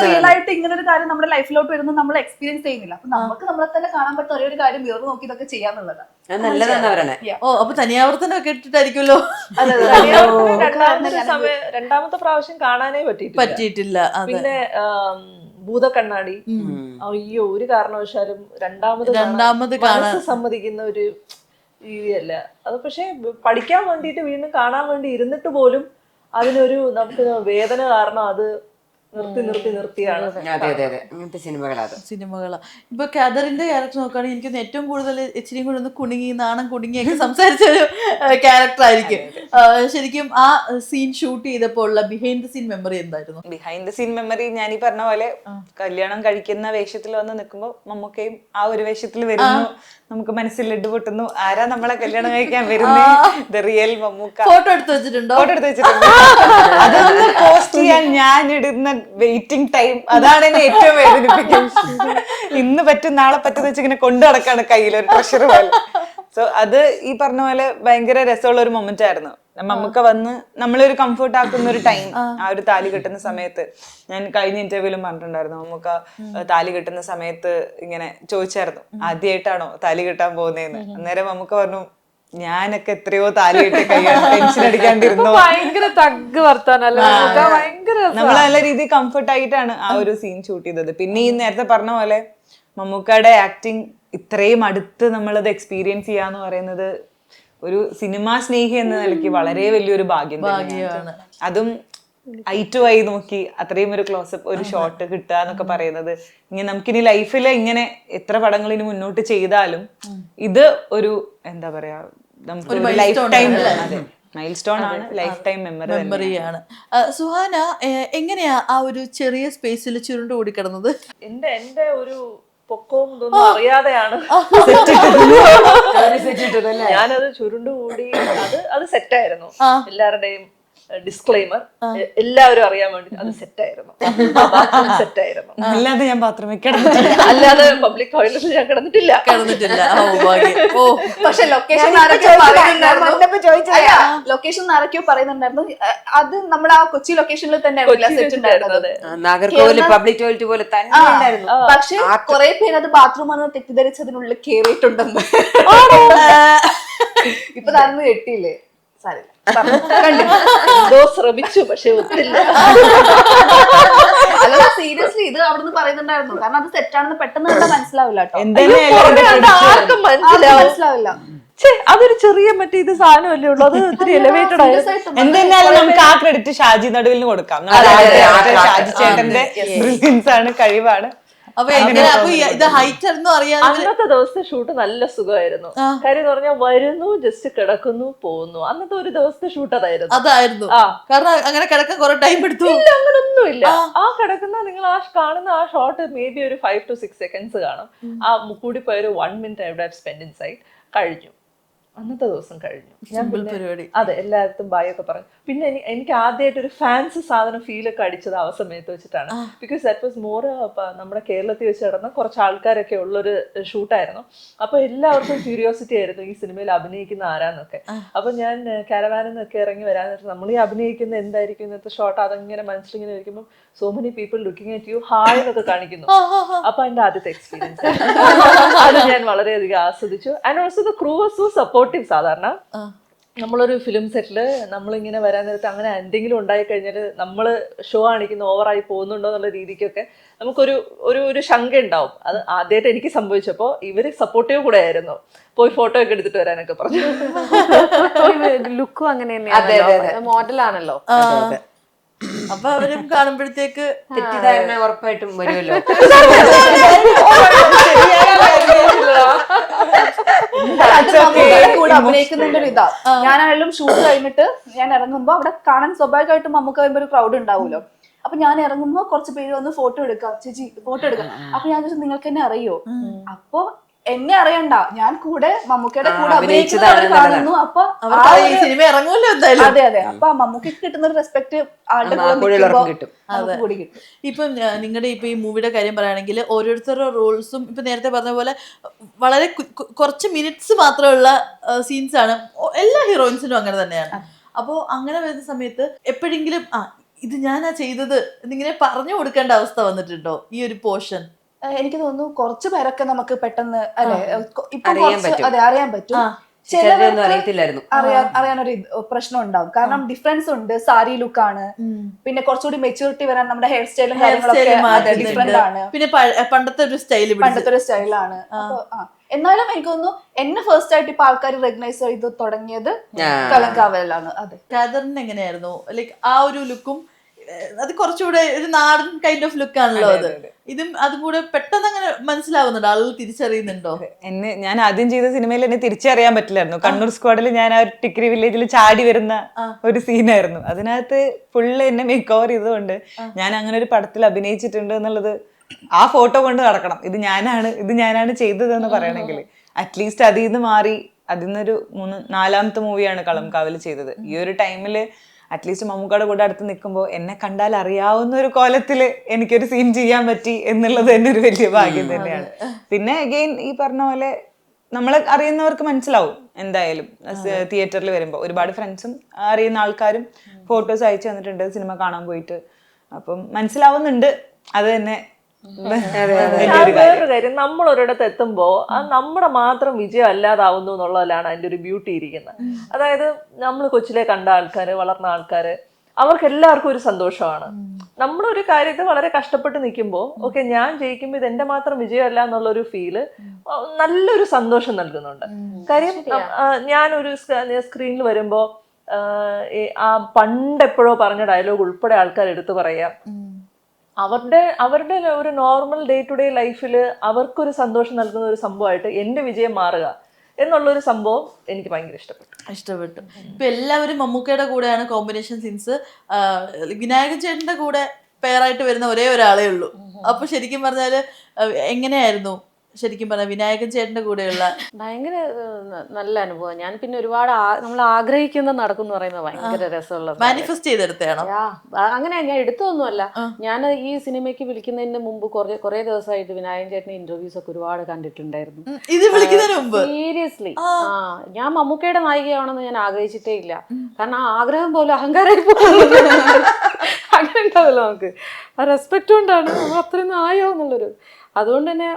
റിയലായിട്ട് ഇങ്ങനെ ഒരു കാര്യം നമ്മുടെ ലൈഫിലോട്ട് വരുന്നത് നമ്മൾ എക്സ്പീരിയൻസ് ചെയ്യുന്നില്ല. അപ്പൊ നമുക്ക് നമ്മളെ തന്നെ കാണാൻ പറ്റുന്ന ഒരേ ഒരു കാര്യം മിറർ നോക്കി ഇതൊക്കെ ചെയ്യാന്നുള്ളതാണ്. ഓ അപ്പൊ തനിയാവർത്തനം ഒക്കെ ഇട്ടിട്ടായിരിക്കുമല്ലോ. രണ്ടാമത്തെ പ്രാവശ്യം കാണാനേ പറ്റിയിട്ടില്ല. പിന്നെ ഭൂതക്കണ്ണാടി, അയ്യോ ഒരു കാരണവശാലും രണ്ടാമത് കാണാൻ സമ്മതിക്കുന്ന ഒരു രീതിയല്ല അത്. പക്ഷെ പഠിക്കാൻ വേണ്ടിയിട്ട് വീണ്ടും കാണാൻ വേണ്ടി ഇരുന്നിട്ട് പോലും അതിനൊരു നമുക്ക് വേദന കാരണം അത് നിർത്തിയാണ്. അങ്ങനത്തെ സിനിമകളാ. ഇപ്പൊ ഖദറിന്റെ ക്യാരക്ടർ നോക്കുകയാണെങ്കിൽ എനിക്ക് ഏറ്റവും കൂടുതൽ ഇച്ചിരി കൂടെ ഒന്ന് കുണുങ്ങി നാണം കുടുങ്ങിയൊക്കെ സംസാരിച്ച ഒരു ക്യാരക്ടർ ആയിരിക്കും. ശരിക്കും ആ സീൻ ഷൂട്ട് ചെയ്തപ്പോൾ ഉള്ള ബിഹൈൻഡ് ദ സീൻ മെമ്മറി എന്തായിരുന്നു? ബിഹൈൻഡ് ദ സീൻ മെമ്മറി ഞാൻ ഈ പറഞ്ഞ പോലെ കല്യാണം കഴിക്കുന്ന വേഷത്തിൽ വന്ന് നിൽക്കുമ്പോൾ മമ്മൂക്കയും ആ ഒരു വേഷത്തിൽ വരുന്നു. നമുക്ക് മനസ്സിൽ ലഡ്ഡു പൊട്ടുന്നു, ആരാ നമ്മളെ കല്യാണം കഴിക്കാൻ വരുന്നത്, റിയൽ മമ്മൂക്ക. ഫോട്ടോ എടുത്ത് വെച്ചിട്ടുണ്ടോ? ഫോട്ടോ എടുത്ത് വെച്ചിട്ടുണ്ട്. അതൊന്ന് പോസ്റ്റ് ചെയ്യാൻ ഞാൻ ഇടുന്ന വെയിറ്റിംഗ് ടൈം അതാണ് എന്നെ ഏറ്റവും വേദനിപ്പിക്കുന്നത്. ഇന്ന് പറ്റും നാളെ പറ്റുന്ന വെച്ച് ഇങ്ങനെ കൊണ്ടു നടക്കാണ് കയ്യിൽ ഒരു ട്രഷർ പോലെ. സോ അത് ഈ പറഞ്ഞ പോലെ ഭയങ്കര രസമുള്ള ഒരു മൊമെന്റ് ആയിരുന്നു. മമ്മൂക്ക വന്ന് നമ്മളൊരു കംഫർട്ട് ആക്കുന്ന ഒരു ടൈം, ആ ഒരു താലി കെട്ടുന്ന സമയത്ത്. ഞാൻ കഴിഞ്ഞ ഇന്റർവ്യൂലും പറഞ്ഞിട്ടുണ്ടായിരുന്നു, മമ്മൂക്ക താലി കെട്ടുന്ന സമയത്ത് ഇങ്ങനെ ചോദിച്ചായിരുന്നു ആദ്യമായിട്ടാണോ താലി കെട്ടാൻ പോകുന്നതെന്ന്. അന്നേരം മമ്മൂക്ക പറഞ്ഞു ഞാനൊക്കെ എത്രയോ താലി കെട്ടി കഴിയാൻ ടെൻഷൻ അടിക്കാണ്ടിരുന്നു. ഭയങ്കര തഗ് വർത്താനല്ലേ, നമ്മൾ നല്ല രീതിയിൽ കംഫർട്ട് ആയിട്ടാണ് ആ ഒരു സീൻ ഷൂട്ട് ചെയ്തത്. പിന്നെ ഈ നേരത്തെ പറഞ്ഞ പോലെ മമ്മൂക്കയുടെ ആക്ടിങ് ഇത്രയും അടുത്ത് നമ്മളത് എക്സ്പീരിയൻസ് ചെയ്യാന്ന് പറയുന്നത് ഒരു സിനിമാ സ്നേഹി എന്ന നിലയ്ക്ക് വളരെ വലിയൊരു ഭാഗ്യം തന്നെയാണ്. അതും ഐ ടു ഐ നോക്കി അത്രയും ഒരു ക്ലോസപ്പ് ഒരു ഷോട്ട് കിട്ടുക എന്നൊക്കെ പറയുന്നത്, ഇങ്ങനെ നമുക്കിനി ലൈഫിൽ ഇങ്ങനെ എത്ര പടങ്ങൾ ഇനി മുന്നോട്ട് ചെയ്താലും ഇത് ഒരു എന്താ പറയാ നമുക്ക് ലൈഫ് ടൈം മൈൽ സ്റ്റോൺ ആണ്, ലൈഫ് ടൈം മെമ്മറിയാണ്. സുഹാന എങ്ങനെയാ ആ ഒരു ചെറിയ സ്പേസിൽ ചുരുണ്ട് കൂടി കിടന്നത്? എന്റെ ഒരു പൊക്കവും ഇതൊന്നും അറിയാതെയാണ് ഞാനത് ചുരുണ്ടുകൂടി. അത് സെറ്റായിരുന്നു. എല്ലാവരുടെയും ഡിസ്ക്ലെയിമർ എല്ലാവരും അറിയാൻ വേണ്ടി അത് സെറ്റായിരുന്നു. അല്ലാതെ ഞാൻ ബാത്റൂമിൽ അല്ലാതെ പബ്ലിക് ടോയ്ലറ്റിൽ ഞാൻ കിടന്നിട്ടില്ല. പക്ഷെ ലൊക്കേഷൻ ആരൊക്കെയോ പറയുന്നുണ്ടായിരുന്നു. അത് നമ്മുടെ ആ കൊച്ചി ലൊക്കേഷനിൽ തന്നെ നാഗർകോവിൽ പബ്ലിക് ടോയ്ലറ്റ് പോലെ തന്നെ. പക്ഷെ കുറെ പേര് അത് ബാത്റൂമാണെന്ന് തെറ്റിദ്ധരിച്ചതിനുള്ളിൽ കേറിയിട്ടുണ്ടെന്ന്. ഇപ്പൊ താഴ്ന്നു കെട്ടിയില്ലേ? സാരില്ല, ശ്രമിച്ചു പക്ഷെ ഒത്തില്ല. അല്ല സീരിയസ്ലി ഇത് അവിടുന്ന് പറയുന്നുണ്ടായിരുന്നു. കാരണം അത് സെറ്റാണെന്ന് പെട്ടെന്ന് മനസ്സിലാവില്ല കേട്ടോ. മനസ്സിലാവില്ല. അതൊരു ചെറിയ മറ്റേ ഇത് സാധനമല്ലേ ഉള്ളൂ, അത് ഒത്തിരി എലിവേറ്റഡ് ആയിരുന്നു. എന്തെന്നാലും നമുക്ക് ആ ക്രെഡിറ്റ് ഷാജി നടുവിലിന് കൊടുക്കാം. ഷാജി ചേട്ടന്റെ ബ്രില്യൻസ് ആണ്, കഴിവാണ്. അപ്പൊ എങ്ങനെ അപ്പൊ ഇത് ഹൈറ്റ് ഒന്നും അറിയാതെ അന്നത്തെ ദിവസത്തെ ഷൂട്ട് നല്ല സുഖമായിരുന്നു. കാര്യം എന്ന് പറഞ്ഞാൽ വരുന്നു, ജസ്റ്റ് കിടക്കുന്നു, പോകുന്നു. അന്നത്തെ ഒരു ദിവസത്തെ ഷൂട്ട് അതായിരുന്നു. കാരണം അങ്ങനെ കിടക്കാൻ കുറെ ടൈം എടുത്തു. അങ്ങനൊന്നുമില്ല. ആ കിടക്കുന്ന നിങ്ങൾ ആ കാണുന്ന ആ ഷോട്ട് മേ ബി ഒരു 5 to 6 seconds കാണും. ആ കൂടി പോയ ഒരു 1 minute I would have spend inside. കഴിഞ്ഞു, അന്നത്തെ ദിവസം കഴിഞ്ഞു. ഞാൻ പരിപാടി. അതെ, എല്ലായിടത്തും ബായ് ഒക്കെ പറഞ്ഞു. പിന്നെ എനിക്ക് ആദ്യമായിട്ട് ഒരു ഫാൻസി സാധനം ഫീലൊക്കെ അടിച്ചത് ആ സമയത്ത് വെച്ചിട്ടാണ്. ബിക്കോസ് ദാറ്റ് വാസ് മോർ നമ്മുടെ കേരളത്തിൽ വെച്ച് നടന്ന കുറച്ച് ആൾക്കാരൊക്കെ ഉള്ളൊരു ഷൂട്ടായിരുന്നു. അപ്പൊ എല്ലാവർക്കും ക്യൂരിയോസിറ്റി ആയിരുന്നു ഈ സിനിമയിൽ അഭിനയിക്കുന്ന ആരാന്നൊക്കെ. അപ്പൊ ഞാൻ കാരവാനിൽ നിന്നൊക്കെ ഇറങ്ങി വരാൻ നേരത്തെ നമ്മൾ ഈ അഭിനയിക്കുന്ന എന്തായിരിക്കും ഇന്നത്തെ ഷോട്ട്, അതങ്ങനെ മനസ്സിലിങ്ങനെ ഇരിക്കുമ്പോൾ so many people looking at you, hi എന്നൊക്കെ കാണിക്കുന്നു. അപ്പൊ എന്റെ ആദ്യത്തെ എക്സ്പീരിയൻസ് അത് ഞാൻ വളരെയധികം ആസ്വദിച്ചു. And also the crew was so supportive. സാധാരണ നമ്മളൊരു ഫിലിം സെറ്റില് നമ്മളിങ്ങനെ വരാൻ നേരത്തെ അങ്ങനെ എന്തെങ്കിലും ഉണ്ടായി കഴിഞ്ഞാൽ നമ്മൾ ഷോ കാണിക്കുന്ന ഓവറായി പോകുന്നുണ്ടോ എന്നുള്ള രീതിക്കൊക്കെ നമുക്കൊരു ഒരു ശങ്ക ഉണ്ടാവും. അത് ആദ്യമായിട്ട് എനിക്ക് സംഭവിച്ചപ്പോൾ ഇവര് സപ്പോർട്ടീവ് കൂടെ ആയിരുന്നു. പോയി ഫോട്ടോ ഒക്കെ എടുത്തിട്ട് വരാനൊക്കെ പറഞ്ഞു. ലുക്കും അങ്ങനെ തന്നെയാണ്, മോഡലാണല്ലോ. അപ്പൊ അവരും കാണുമ്പോഴത്തേക്ക് തെറ്റിദ്ധാരണ ഉറപ്പായിട്ടും വരുമല്ലോ. കൂടെ അഭിനയിക്കുന്നതിന്റെ ഒരു ഇതാ. ഞാനായാലും ഷൂട്ട് കഴിഞ്ഞിട്ട് ഞാൻ ഇറങ്ങുമ്പോ അവിടെ കാണാൻ സ്വാഭാവികമായിട്ടും നമുക്ക് വരുമ്പോ ഒരു ക്രൗഡ് ഉണ്ടാവുമല്ലോ. അപ്പൊ ഞാൻ ഇറങ്ങുമ്പോ കുറച്ച് പേര് വന്ന് ഫോട്ടോ എടുക്കാം, ചേച്ചി ഫോട്ടോ എടുക്കാം. അപ്പൊ ഞാൻ ചോദിച്ചു നിങ്ങൾക്ക് എന്നെ അറിയോ? അപ്പൊ എന്നെ അറിയണ്ട, ഞാൻ കൂടെ മമ്മൂക്കയുടെ കൂടെ അഭിനയിക്കുന്നത് കാണുന്നു. അപ്പൊ സിനിമ ഇറങ്ങുമല്ലോ എന്തായാലും. അതെ അതെ, അപ്പൊ മമ്മൂക്കയ്ക്ക് കിട്ടുന്ന ഒരു റെസ്പെക്ട് ആളുടെ കൂടെ കിട്ടും. ഇപ്പം നിങ്ങളുടെ ഇപ്പൊ ഈ മൂവിയുടെ കാര്യം പറയുകയാണെങ്കിൽ ഓരോരുത്തരുടെ റോൾസും ഇപ്പൊ നേരത്തെ പറഞ്ഞ പോലെ വളരെ കുറച്ച് മിനിറ്റ്സ് മാത്രമുള്ള സീൻസ് ആണ്. എല്ലാ ഹീറോയിൻസിനും അങ്ങനെ തന്നെയാണ്. അപ്പോൾ അങ്ങനെ വരുന്ന സമയത്ത് എപ്പോഴെങ്കിലും ഇത് ഞാനാ ചെയ്തത് എന്നിങ്ങനെ പറഞ്ഞു കൊടുക്കേണ്ട അവസ്ഥ വന്നിട്ടുണ്ടോ ഈ ഒരു പോർഷൻ? എനിക്ക് തോന്നുന്നു കുറച്ചു പേരൊക്കെ നമുക്ക് പെട്ടെന്ന് അല്ലെ ഇപ്പൊ അതെ അറിയാൻ പറ്റും. അറിയാനൊരു പ്രശ്നം ഉണ്ടാവും. കാരണം ഡിഫറൻസ് ഉണ്ട്. സാരി ലുക്ക് ആണ്, പിന്നെ കുറച്ചുകൂടി മെച്യൂരിറ്റി വരാൻ നമ്മുടെ ഹെയർ സ്റ്റൈലും കാര്യങ്ങളൊക്കെ ഡിഫറെന്റ് ആണ്. പിന്നെ പണ്ടത്തെ ഒരു സ്റ്റൈലാണ്. അപ്പൊ എന്നാലും എനിക്ക് തോന്നുന്നു എന്നെ ഫസ്റ്റ് ആയിട്ട് ഇപ്പൊ ആൾക്കാർ റെക്കഗ്നൈസ് ചെയ്ത് തുടങ്ങിയത് കലങ്കാവലാണ്. അതെ, കാദറിന് എങ്ങനെയായിരുന്നു ലൈക്ക് ആ ഒരു ലുക്കും? അത് കുറച്ചുകൂടെ ഒരു നാടൻ കൈൻഡ് ഓഫ് ലുക്ക് ആണല്ലോ അത്. ഇതും അതും കൂടെ പെട്ടെന്ന് അങ്ങനെ മനസ്സിലാവുന്നുണ്ടോ? ആളുകൾ തിരിച്ചറിയുന്നുണ്ടോ? ഞാൻ ആദ്യം ചെയ്ത സിനിമയിൽ എന്നെ തിരിച്ചറിയാൻ പറ്റില്ലായിരുന്നു. കണ്ണൂർ സ്ക്വാഡിൽ ഞാൻ ആ ഒരു ടിക്രി വില്ലേജിൽ ചാടി വരുന്ന ഒരു സീനായിരുന്നു. അതിനകത്ത് ഫുള്ള് എന്നെ മേക്ക് ഓവർ ചെയ്തുകൊണ്ട് ഞാൻ അങ്ങനെ ഒരു പടത്തിൽ അഭിനയിച്ചിട്ടുണ്ട് എന്നുള്ളത് ആ ഫോട്ടോ കൊണ്ട് നടക്കണം. ഇത് ഞാനാണ് ചെയ്തതെന്ന് പറയണമെങ്കിൽ അറ്റ്ലീസ്റ്റ് അതിൽ നിന്ന് മാറി അതിൽ നിന്നൊരു 4ാമത്തെ മൂവിയാണ് കളംകാവൽ ചെയ്തത്. ഈ ഒരു ടൈമില് അറ്റ്ലീസ്റ്റ് മമ്മൂക്കയുടെ കൂടെ അടുത്ത് നിൽക്കുമ്പോൾ എന്നെ കണ്ടാൽ അറിയാവുന്ന ഒരു കോലത്തില് എനിക്കൊരു സീൻ ചെയ്യാൻ പറ്റി എന്നുള്ളത് തന്നെ ഒരു വലിയ ഭാഗ്യം തന്നെയാണ്. പിന്നെ അഗെയിൻ ഈ പറഞ്ഞ പോലെ നമ്മളെ അറിയുന്നവർക്ക് മനസ്സിലാവും എന്തായാലും. തിയേറ്ററിൽ വരുമ്പോൾ ഒരുപാട് ഫ്രണ്ട്സും അറിയുന്ന ആൾക്കാരും ഫോട്ടോസ് അയച്ചു തന്നിട്ടുണ്ട് സിനിമ കാണാൻ പോയിട്ട്. അപ്പം മനസ്സിലാവുന്നുണ്ട്. അത് തന്നെ വേറൊരു കാര്യം, നമ്മൾ ഒരിടത്ത് എത്തുമ്പോ അത് നമ്മുടെ മാത്രം വിജയം അല്ലാതാവുന്നു എന്നുള്ളതിലാണ് അതിന്റെ ഒരു ബ്യൂട്ടി ഇരിക്കുന്നത്. അതായത് നമ്മൾ കൊച്ചിലെ കണ്ട ആൾക്കാര്, വളർന്ന ആൾക്കാര്, അവർക്ക് എല്ലാവർക്കും ഒരു സന്തോഷമാണ്. നമ്മളൊരു കാര്യത്തിൽ വളരെ കഷ്ടപ്പെട്ട് നിൽക്കുമ്പോൾ ഓക്കെ ഞാൻ ജയിക്കുമ്പോൾ ഇത് എന്റെ മാത്രം വിജയമല്ല എന്നുള്ളൊരു ഫീല് നല്ലൊരു സന്തോഷം നൽകുന്നുണ്ട്. കാര്യം ഞാനൊരു സ്ക്രീനിൽ വരുമ്പോ ആ പണ്ടെപ്പോഴോ പറഞ്ഞ ഡയലോഗ് ഉൾപ്പെടെ ആൾക്കാർ എടുത്തു പറയാം. അവരുടെ ഒരു നോർമൽ ഡേ ടു ഡേ ലൈഫിൽ അവർക്കൊരു സന്തോഷം നൽകുന്ന ഒരു സംഭവമായിട്ട് എൻ്റെ വിജയം മാറുക എന്നുള്ളൊരു സംഭവം എനിക്ക് ഭയങ്കര ഇഷ്ടപ്പെട്ടു. ഇപ്പൊ എല്ലാവരും മമ്മൂക്കയുടെ കൂടെയാണ് കോമ്പിനേഷൻ സീൻസ്. വിനായകൻ ചേട്ടന്റെ കൂടെ പെയറായിട്ട് വരുന്ന ഒരേ ഒരാളേ ഉള്ളൂ. അപ്പൊ ശരിക്കും പറഞ്ഞാല് എങ്ങനെയായിരുന്നു ശരിക്കും പറഞ്ഞ വിനായകൻ ചേട്ടന്റെ കൂടെയുള്ള? ഭയങ്കര നല്ല അനുഭവം. ഞാൻ പിന്നെ ഒരുപാട് നമ്മൾ ആഗ്രഹിക്കുന്ന നടക്കും പറയുന്നത് ഭയങ്കര രസമുള്ള മാനിഫെസ്റ്റ് ചെയ്തെടുത്താണോ? അങ്ങനെ ഞാൻ എടുത്തൊന്നുമല്ല. ഞാൻ ഈ സിനിമയ്ക്ക് വിളിക്കുന്നതിന് മുമ്പ് കുറെ ദിവസമായിട്ട് വിനായകൻ ചേട്ടന്റെ ഇന്റർവ്യൂസ് ഒക്കെ ഒരുപാട് കണ്ടിട്ടുണ്ടായിരുന്നു. ഇത് വിളിക്കുന്നതിന് മുമ്പ് സീരിയസ്ലി ഞാൻ മമ്മൂക്കയുടെ നായികയാണെന്ന് ഞാൻ ആഗ്രഹിച്ചിട്ടേ ഇല്ല. കാരണം ആ ആഗ്രഹം പോലും അഹങ്കാരമായി പോകുന്നത് അങ്ങനെ ഉണ്ടാവല്ലോ. നമുക്ക് ആ റെസ്പെക്ട് കൊണ്ടാണ് നമ്മൾ അത്രയൊന്നും ആയോ എന്നുള്ളൊരു. അതുകൊണ്ട് തന്നെ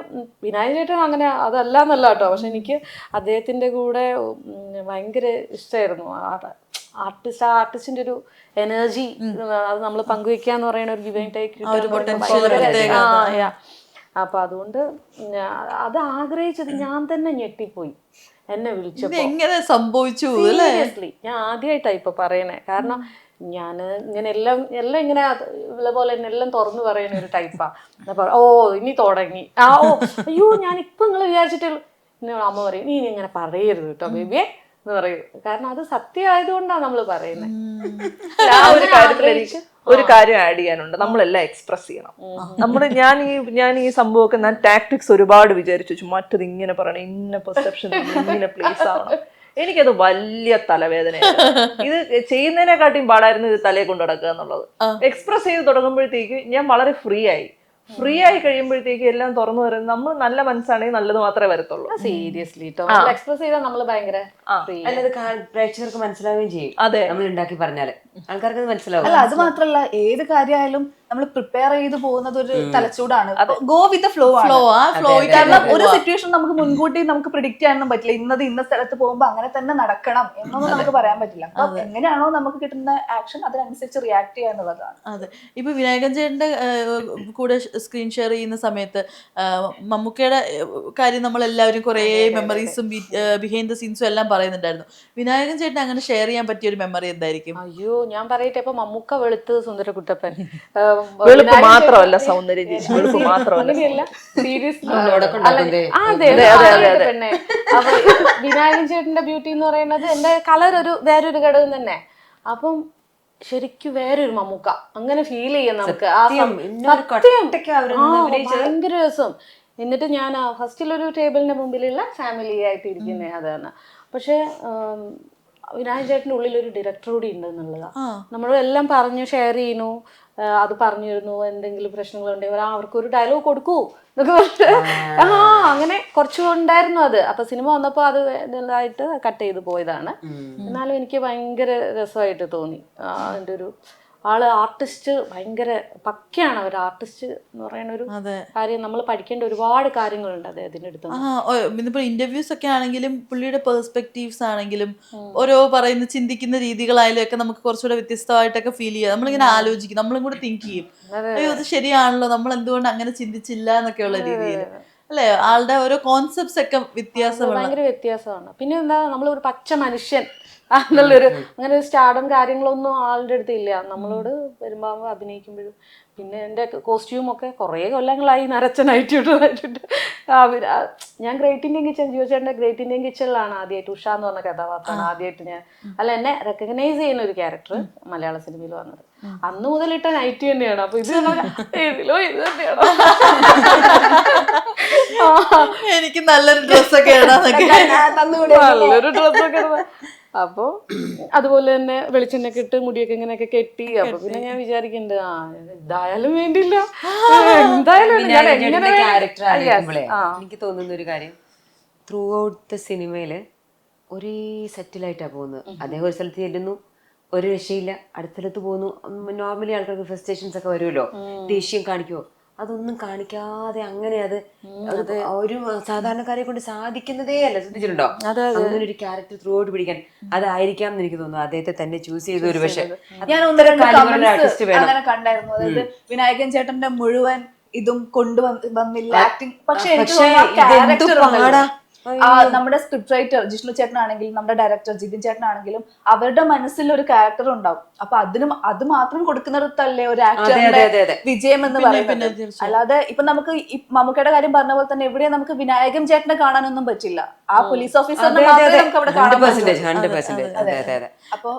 വിനായകൻ ചേട്ടൻ അങ്ങനെ അതല്ല എന്നല്ല കേട്ടോ. പക്ഷെ എനിക്ക് അദ്ദേഹത്തിൻ്റെ കൂടെ ഭയങ്കര ഇഷ്ടമായിരുന്നു. ആർട്ടിസ്റ്റിന്റെ ഒരു എനർജി അത് നമ്മൾ പങ്കുവെക്കാന്ന് പറയുന്ന ഒരു ഗിവ് ആൻഡ് ടേക്ക്. അപ്പൊ അതുകൊണ്ട് അത് ആഗ്രഹിച്ചത് ഞാൻ തന്നെ ഞെട്ടിപ്പോയി. എന്നെ ഇത് വിളിച്ചപ്പോ എങ്ങനെ സംഭവിച്ചു അല്ലേ? സീരിയസ്ലി ഞാൻ ആദ്യമായിട്ടാണ് ഇപ്പൊ പറയണേ. കാരണം ഞാൻ ഇങ്ങനെ എല്ലാം ഇങ്ങനെ ഉള്ള പോലെ തന്നെ എല്ലാം തുറന്നു പറയുന്ന ഒരു ടൈപ്പാ. ഓ ഇനി തുടങ്ങി ഓ അയ്യോ ഞാൻ ഇപ്പൊ നിങ്ങൾ വിചാരിച്ചിട്ടേ എന്നോട് അമ്മ പറയും നീ ഇങ്ങനെ പറയരുത് കേട്ടോ ബേബിയെ എന്ന് പറയും. കാരണം അത് സത്യമായതുകൊണ്ടാണ് നമ്മൾ പറയുന്നത്. ആ ഒരു കാര്യത്തിൽ എനിക്ക് ഒരു കാര്യം ആഡ് ചെയ്യാനുണ്ട്. നമ്മളെല്ലാം എക്സ്പ്രസ് ചെയ്യണം. ഞാൻ ഈ സംഭവമൊക്കെ ഞാൻ ടാക്ടിക്സ് ഒരുപാട് വിചാരിച്ചു. മറ്റത് ഇങ്ങനെ പറയണം, ഇന്ന പെർസെപ്ഷൻ ഇങ്ങനെ പ്ലേസ് ആവണം. എനിക്കത് വലിയ തലവേദനയായിരുന്നു. ഇത് ചെയ്യുന്നതിനെക്കാട്ടിയും പാടായിരുന്നു ഇത് തലയെ കൊണ്ട് നടക്കുക എന്നുള്ളത്. എക്സ്പ്രസ് ചെയ്ത് തുടങ്ങുമ്പോഴത്തേക്ക് ഞാൻ വളരെ ഫ്രീ ആയി കഴിയുമ്പോഴത്തേക്ക് എല്ലാം തുറന്നു വരുന്നത്. നമ്മൾ നല്ല മനസ്സാണെങ്കിൽ നല്ലത് മാത്രമേ വരത്തുള്ളൂ. സീരിയസ്ലി എക്സ്പ്രസ് ചെയ്താൽ നമ്മൾ ഭയങ്കര അല്ലത് പ്രേക്ഷകർക്ക് മനസ്സിലാവുകയും ചെയ്യും. അതെ, നമ്മൾ ഉണ്ടാക്കി പറഞ്ഞാല് ആൾക്കാർക്ക് അത് മനസ്സിലാവും. അല്ല അത് മാത്രല്ല ഏത് കാര്യമായാലും നമ്മൾ പ്രിപ്പയർ ചെയ്ത് പോകുന്നത് ഒരു തലച്ചൂടാണ്. ഗോ വിത്ത് ഫ്ലോ ആണ്. കാരണം ഒരു സിറ്റുവേഷൻ നമുക്ക് മുൻകൂട്ടി നമുക്ക് പ്രിഡിക്റ്റ് ചെയ്യാനൊന്നും പറ്റില്ല. ഇന്ന സ്ഥലത്ത് പോകുമ്പോൾ അങ്ങനെ തന്നെ നടക്കണം എന്നൊന്നും നമുക്ക് പറയാൻ പറ്റില്ല. അപ്പൊ എങ്ങനെയാണോ നമുക്ക് കിട്ടുന്ന ആക്ഷൻ അതിനനുസരിച്ച് റിയാക്ട് ചെയ്യുക എന്നുള്ളതാണ്. അതെ. ഇപ്പൊ വിനായകൻ ചേട്ടന്റെ കൂടെ സ്ക്രീൻ ഷെയർ ചെയ്യുന്ന സമയത്ത് മമ്മൂക്കയുടെ കാര്യം നമ്മൾ എല്ലാവരും കുറേ മെമ്മറീസും ബിഹൈൻഡ് ദ സീൻസും എല്ലാം പറയുന്നുണ്ടായിരുന്നു. വിനായകൻ ചേട്ടൻ അങ്ങനെ ഷെയർ ചെയ്യാൻ പറ്റിയ ഒരു മെമ്മറി എന്തായിരിക്കും? അയ്യോ ഞാൻ പറയട്ടെ, ഇപ്പൊ മമ്മൂക്ക വെളുത്ത് സുന്ദരകുട്ടപ്പൻ വെളുപ്പ് മാത്രമല്ല സൗന്ദര്യം, വെളുപ്പ് മാത്രമല്ല സീരിയസ്ലി അതെ. പെണ്ണെ. അപ്പൊ വിനായകൻ ചേട്ടന്റെ ബ്യൂട്ടി എന്ന് പറയുന്നത് എന്റെ കളർ വേറൊരു ഘടകം തന്നെ. അപ്പം ശരിക്കും വേറൊരു മമ്മൂക്ക അങ്ങനെ ഫീൽ ചെയ്യാം നമുക്ക്. ഭയങ്കര രസം. എന്നിട്ട് ഞാൻ ഫസ്റ്റിലൊരു ടേബിളിന്റെ മുമ്പിലുള്ള ഫാമിലി ആയിട്ട് ഇരിക്കുന്നേ അതാണ്. പക്ഷെ വിനായകൻ ചേട്ടൻ്റെ ഉള്ളിലൊരു ഡയറക്ടർ കൂടി ഉണ്ട് എന്നുള്ളതാ. നമ്മളോട് എല്ലാം പറഞ്ഞു ഷെയർ ചെയ്യുന്നു. അത് പറഞ്ഞിരുന്നു എന്തെങ്കിലും പ്രശ്നങ്ങളുണ്ടെങ്കിൽ അവർക്കൊരു ഡയലോഗ് കൊടുക്കൂ എന്നൊക്കെ പറഞ്ഞിട്ട് അങ്ങനെ കുറച്ചുണ്ടായിരുന്നു അത്. അപ്പൊ സിനിമ വന്നപ്പോൾ അത് ഇതായിട്ട് കട്ട് ചെയ്ത് പോയതാണ്. എന്നാലും എനിക്ക് ഭയങ്കര രസമായിട്ട് തോന്നി. അതിൻ്റെ ഒരു ആള് ആർട്ടിസ്റ്റ് ഭയങ്കര പക്കയാണ്. ഒരു ആർട്ടിസ്റ്റ് എന്ന് പറയുന്ന ഒരു കാര്യം നമ്മൾ പഠിക്കേണ്ട ഒരുപാട് കാര്യങ്ങളുണ്ട് അദ്ദേഹത്തിന്റെ അടുത്ത്. ഇന്നിപ്പോ ഇന്റർവ്യൂസ് ഒക്കെ ആണെങ്കിലും പുള്ളിയുടെ പെർസ്പെക്റ്റീവ്സ് ആണെങ്കിലും ഓരോ പറയുന്ന ചിന്തിക്കുന്ന രീതികളായാലും ഒക്കെ നമുക്ക് കുറച്ചുകൂടെ വ്യത്യസ്തമായിട്ടൊക്കെ ഫീൽ ചെയ്യാം. നമ്മളിങ്ങനെ ആലോചിക്കും, നമ്മളും കൂടെ തിങ്ക് ചെയ്യും, അയ്യോ അത് ശരിയാണല്ലോ, നമ്മൾ എന്തുകൊണ്ട് അങ്ങനെ ചിന്തിച്ചില്ല എന്നൊക്കെയുള്ള രീതിയിൽ അല്ലേ? ആളുടെ ഓരോ കോൺസെപ്റ്റ്സ് ഒക്കെ ഭയങ്കര വ്യത്യാസമാണ്. പിന്നെ എന്താ നമ്മളൊരു പച്ച മനുഷ്യൻ എന്നുള്ളൊരു അങ്ങനെ ഒരു സ്റ്റാർഡും കാര്യങ്ങളൊന്നും ആളുടെ അടുത്ത് ഇല്ല. നമ്മളോട് പെരുമ്പാമ്പ് അഭിനയിക്കുമ്പോഴും പിന്നെ എൻ്റെ കോസ്റ്റ്യൂമൊക്കെ കുറേ കൊല്ലങ്ങളായി നരച്ചനായിട്ട് ഞാൻ ഗ്രേറ്റ് ഇന്ത്യൻ കിച്ചൺ ജിയോചേട്ടൻ്റെ ഗ്രേറ്റ് ഇന്ത്യൻ കിച്ചണിലാണ് ആദ്യമായിട്ട് ഉഷ എന്ന് പറഞ്ഞ കഥാപാത്രമാണ് ആദ്യമായിട്ട് ഞാൻ എന്നെ റെക്കഗ്നൈസ് ചെയ്യുന്ന ഒരു ക്യാരക്ടർ മലയാള സിനിമയിൽ വന്നത്. അന്ന് മുതലിട്ട നൈറ്റ് തന്നെയാണ്. അപ്പൊ ഇത് ഇതിലോ ഇത് തന്നെയാണ്. എനിക്ക് നല്ലൊരു ഡ്രസ്സൊക്കെ നല്ലൊരു ഡ്രസ്സൊക്കെ. അപ്പോൾ അതുപോലെ തന്നെ വെളിച്ചെണ്ണയൊക്കെ ഇട്ട് മുടിയൊക്കെ ഇങ്ങനെയൊക്കെ കെട്ടി. അപ്പൊ പിന്നെ ഞാൻ വിചാരിക്കുന്നുണ്ട് ഇതായാലും വേണ്ടില്ല എന്തായാലും എനിക്ക് തോന്നുന്ന ഒരു കാര്യം, ത്രൂ ഔട്ട് ദ സിനിമയില് ഒരേ സെറ്റിലായിട്ടാ പോകുന്നത്. അദ്ദേഹം ഒരു സ്ഥലത്ത് ചെല്ലുന്നു, ഒരു രക്ഷയില്ല, അടുത്ത സ്ഥലത്ത് പോകുന്നു. നോർമലി ആൾക്കാർക്ക് ഫ്രസ്ട്രേഷൻസ് ഒക്കെ വരുമല്ലോ, ദേഷ്യം കാണിക്കുമോ, അതൊന്നും കാണിക്കാതെ അങ്ങനെ അത് ഒരു സാധാരണക്കാരെ കൊണ്ട് സാധിക്കുന്നതേ അല്ല. ശ്രദ്ധിച്ചിട്ടുണ്ടോ അങ്ങനെ ഒരു ക്യാരക്ടർ ത്രൂ ഔട്ട് പിടിക്കാൻ? അതായിരിക്കാം എന്ന് എനിക്ക് തോന്നുന്നു അദ്ദേഹത്തെ തന്നെ ചൂസ് ചെയ്ത ഒരു പക്ഷേ ഞാൻ അങ്ങനെ കണ്ടായിരുന്നു. അതായത് വിനായകൻ ചേട്ടന്റെ മുഴുവൻ ഇതും കൊണ്ടുവന്നില്ല ആക്ടിങ്. പക്ഷെ നമ്മുടെ സ്ക്രിപ്റ്റ് റൈറ്റർ ജിഷ്ണു ചേട്ടനാണെങ്കിലും നമ്മുടെ ഡയറക്ടർ ജിതിൻ ചേട്ടനാണെങ്കിലും അവരുടെ മനസ്സിൽ ഒരു ക്യാരക്ടർ ഉണ്ടാവും. അപ്പൊ അത് മാത്രം കൊടുക്കുന്നിടത്തല്ലേ ഒരു ആക്ടറിന്റെ വിജയം എന്ന് പറയുന്നത്. അല്ലാതെ ഇപ്പൊ നമുക്ക് മമ്മൂക്കയുടെ കാര്യം പറഞ്ഞ പോലെ തന്നെ എവിടെയും നമുക്ക് വിനായകൻ ചേട്ടനെ കാണാനൊന്നും പറ്റില്ല. ആ പോലീസ് ഓഫീസറിനെ മാത്രമേ നമുക്ക് അവിടെ കാണാൻ പറ്റൂ. അപ്പൊ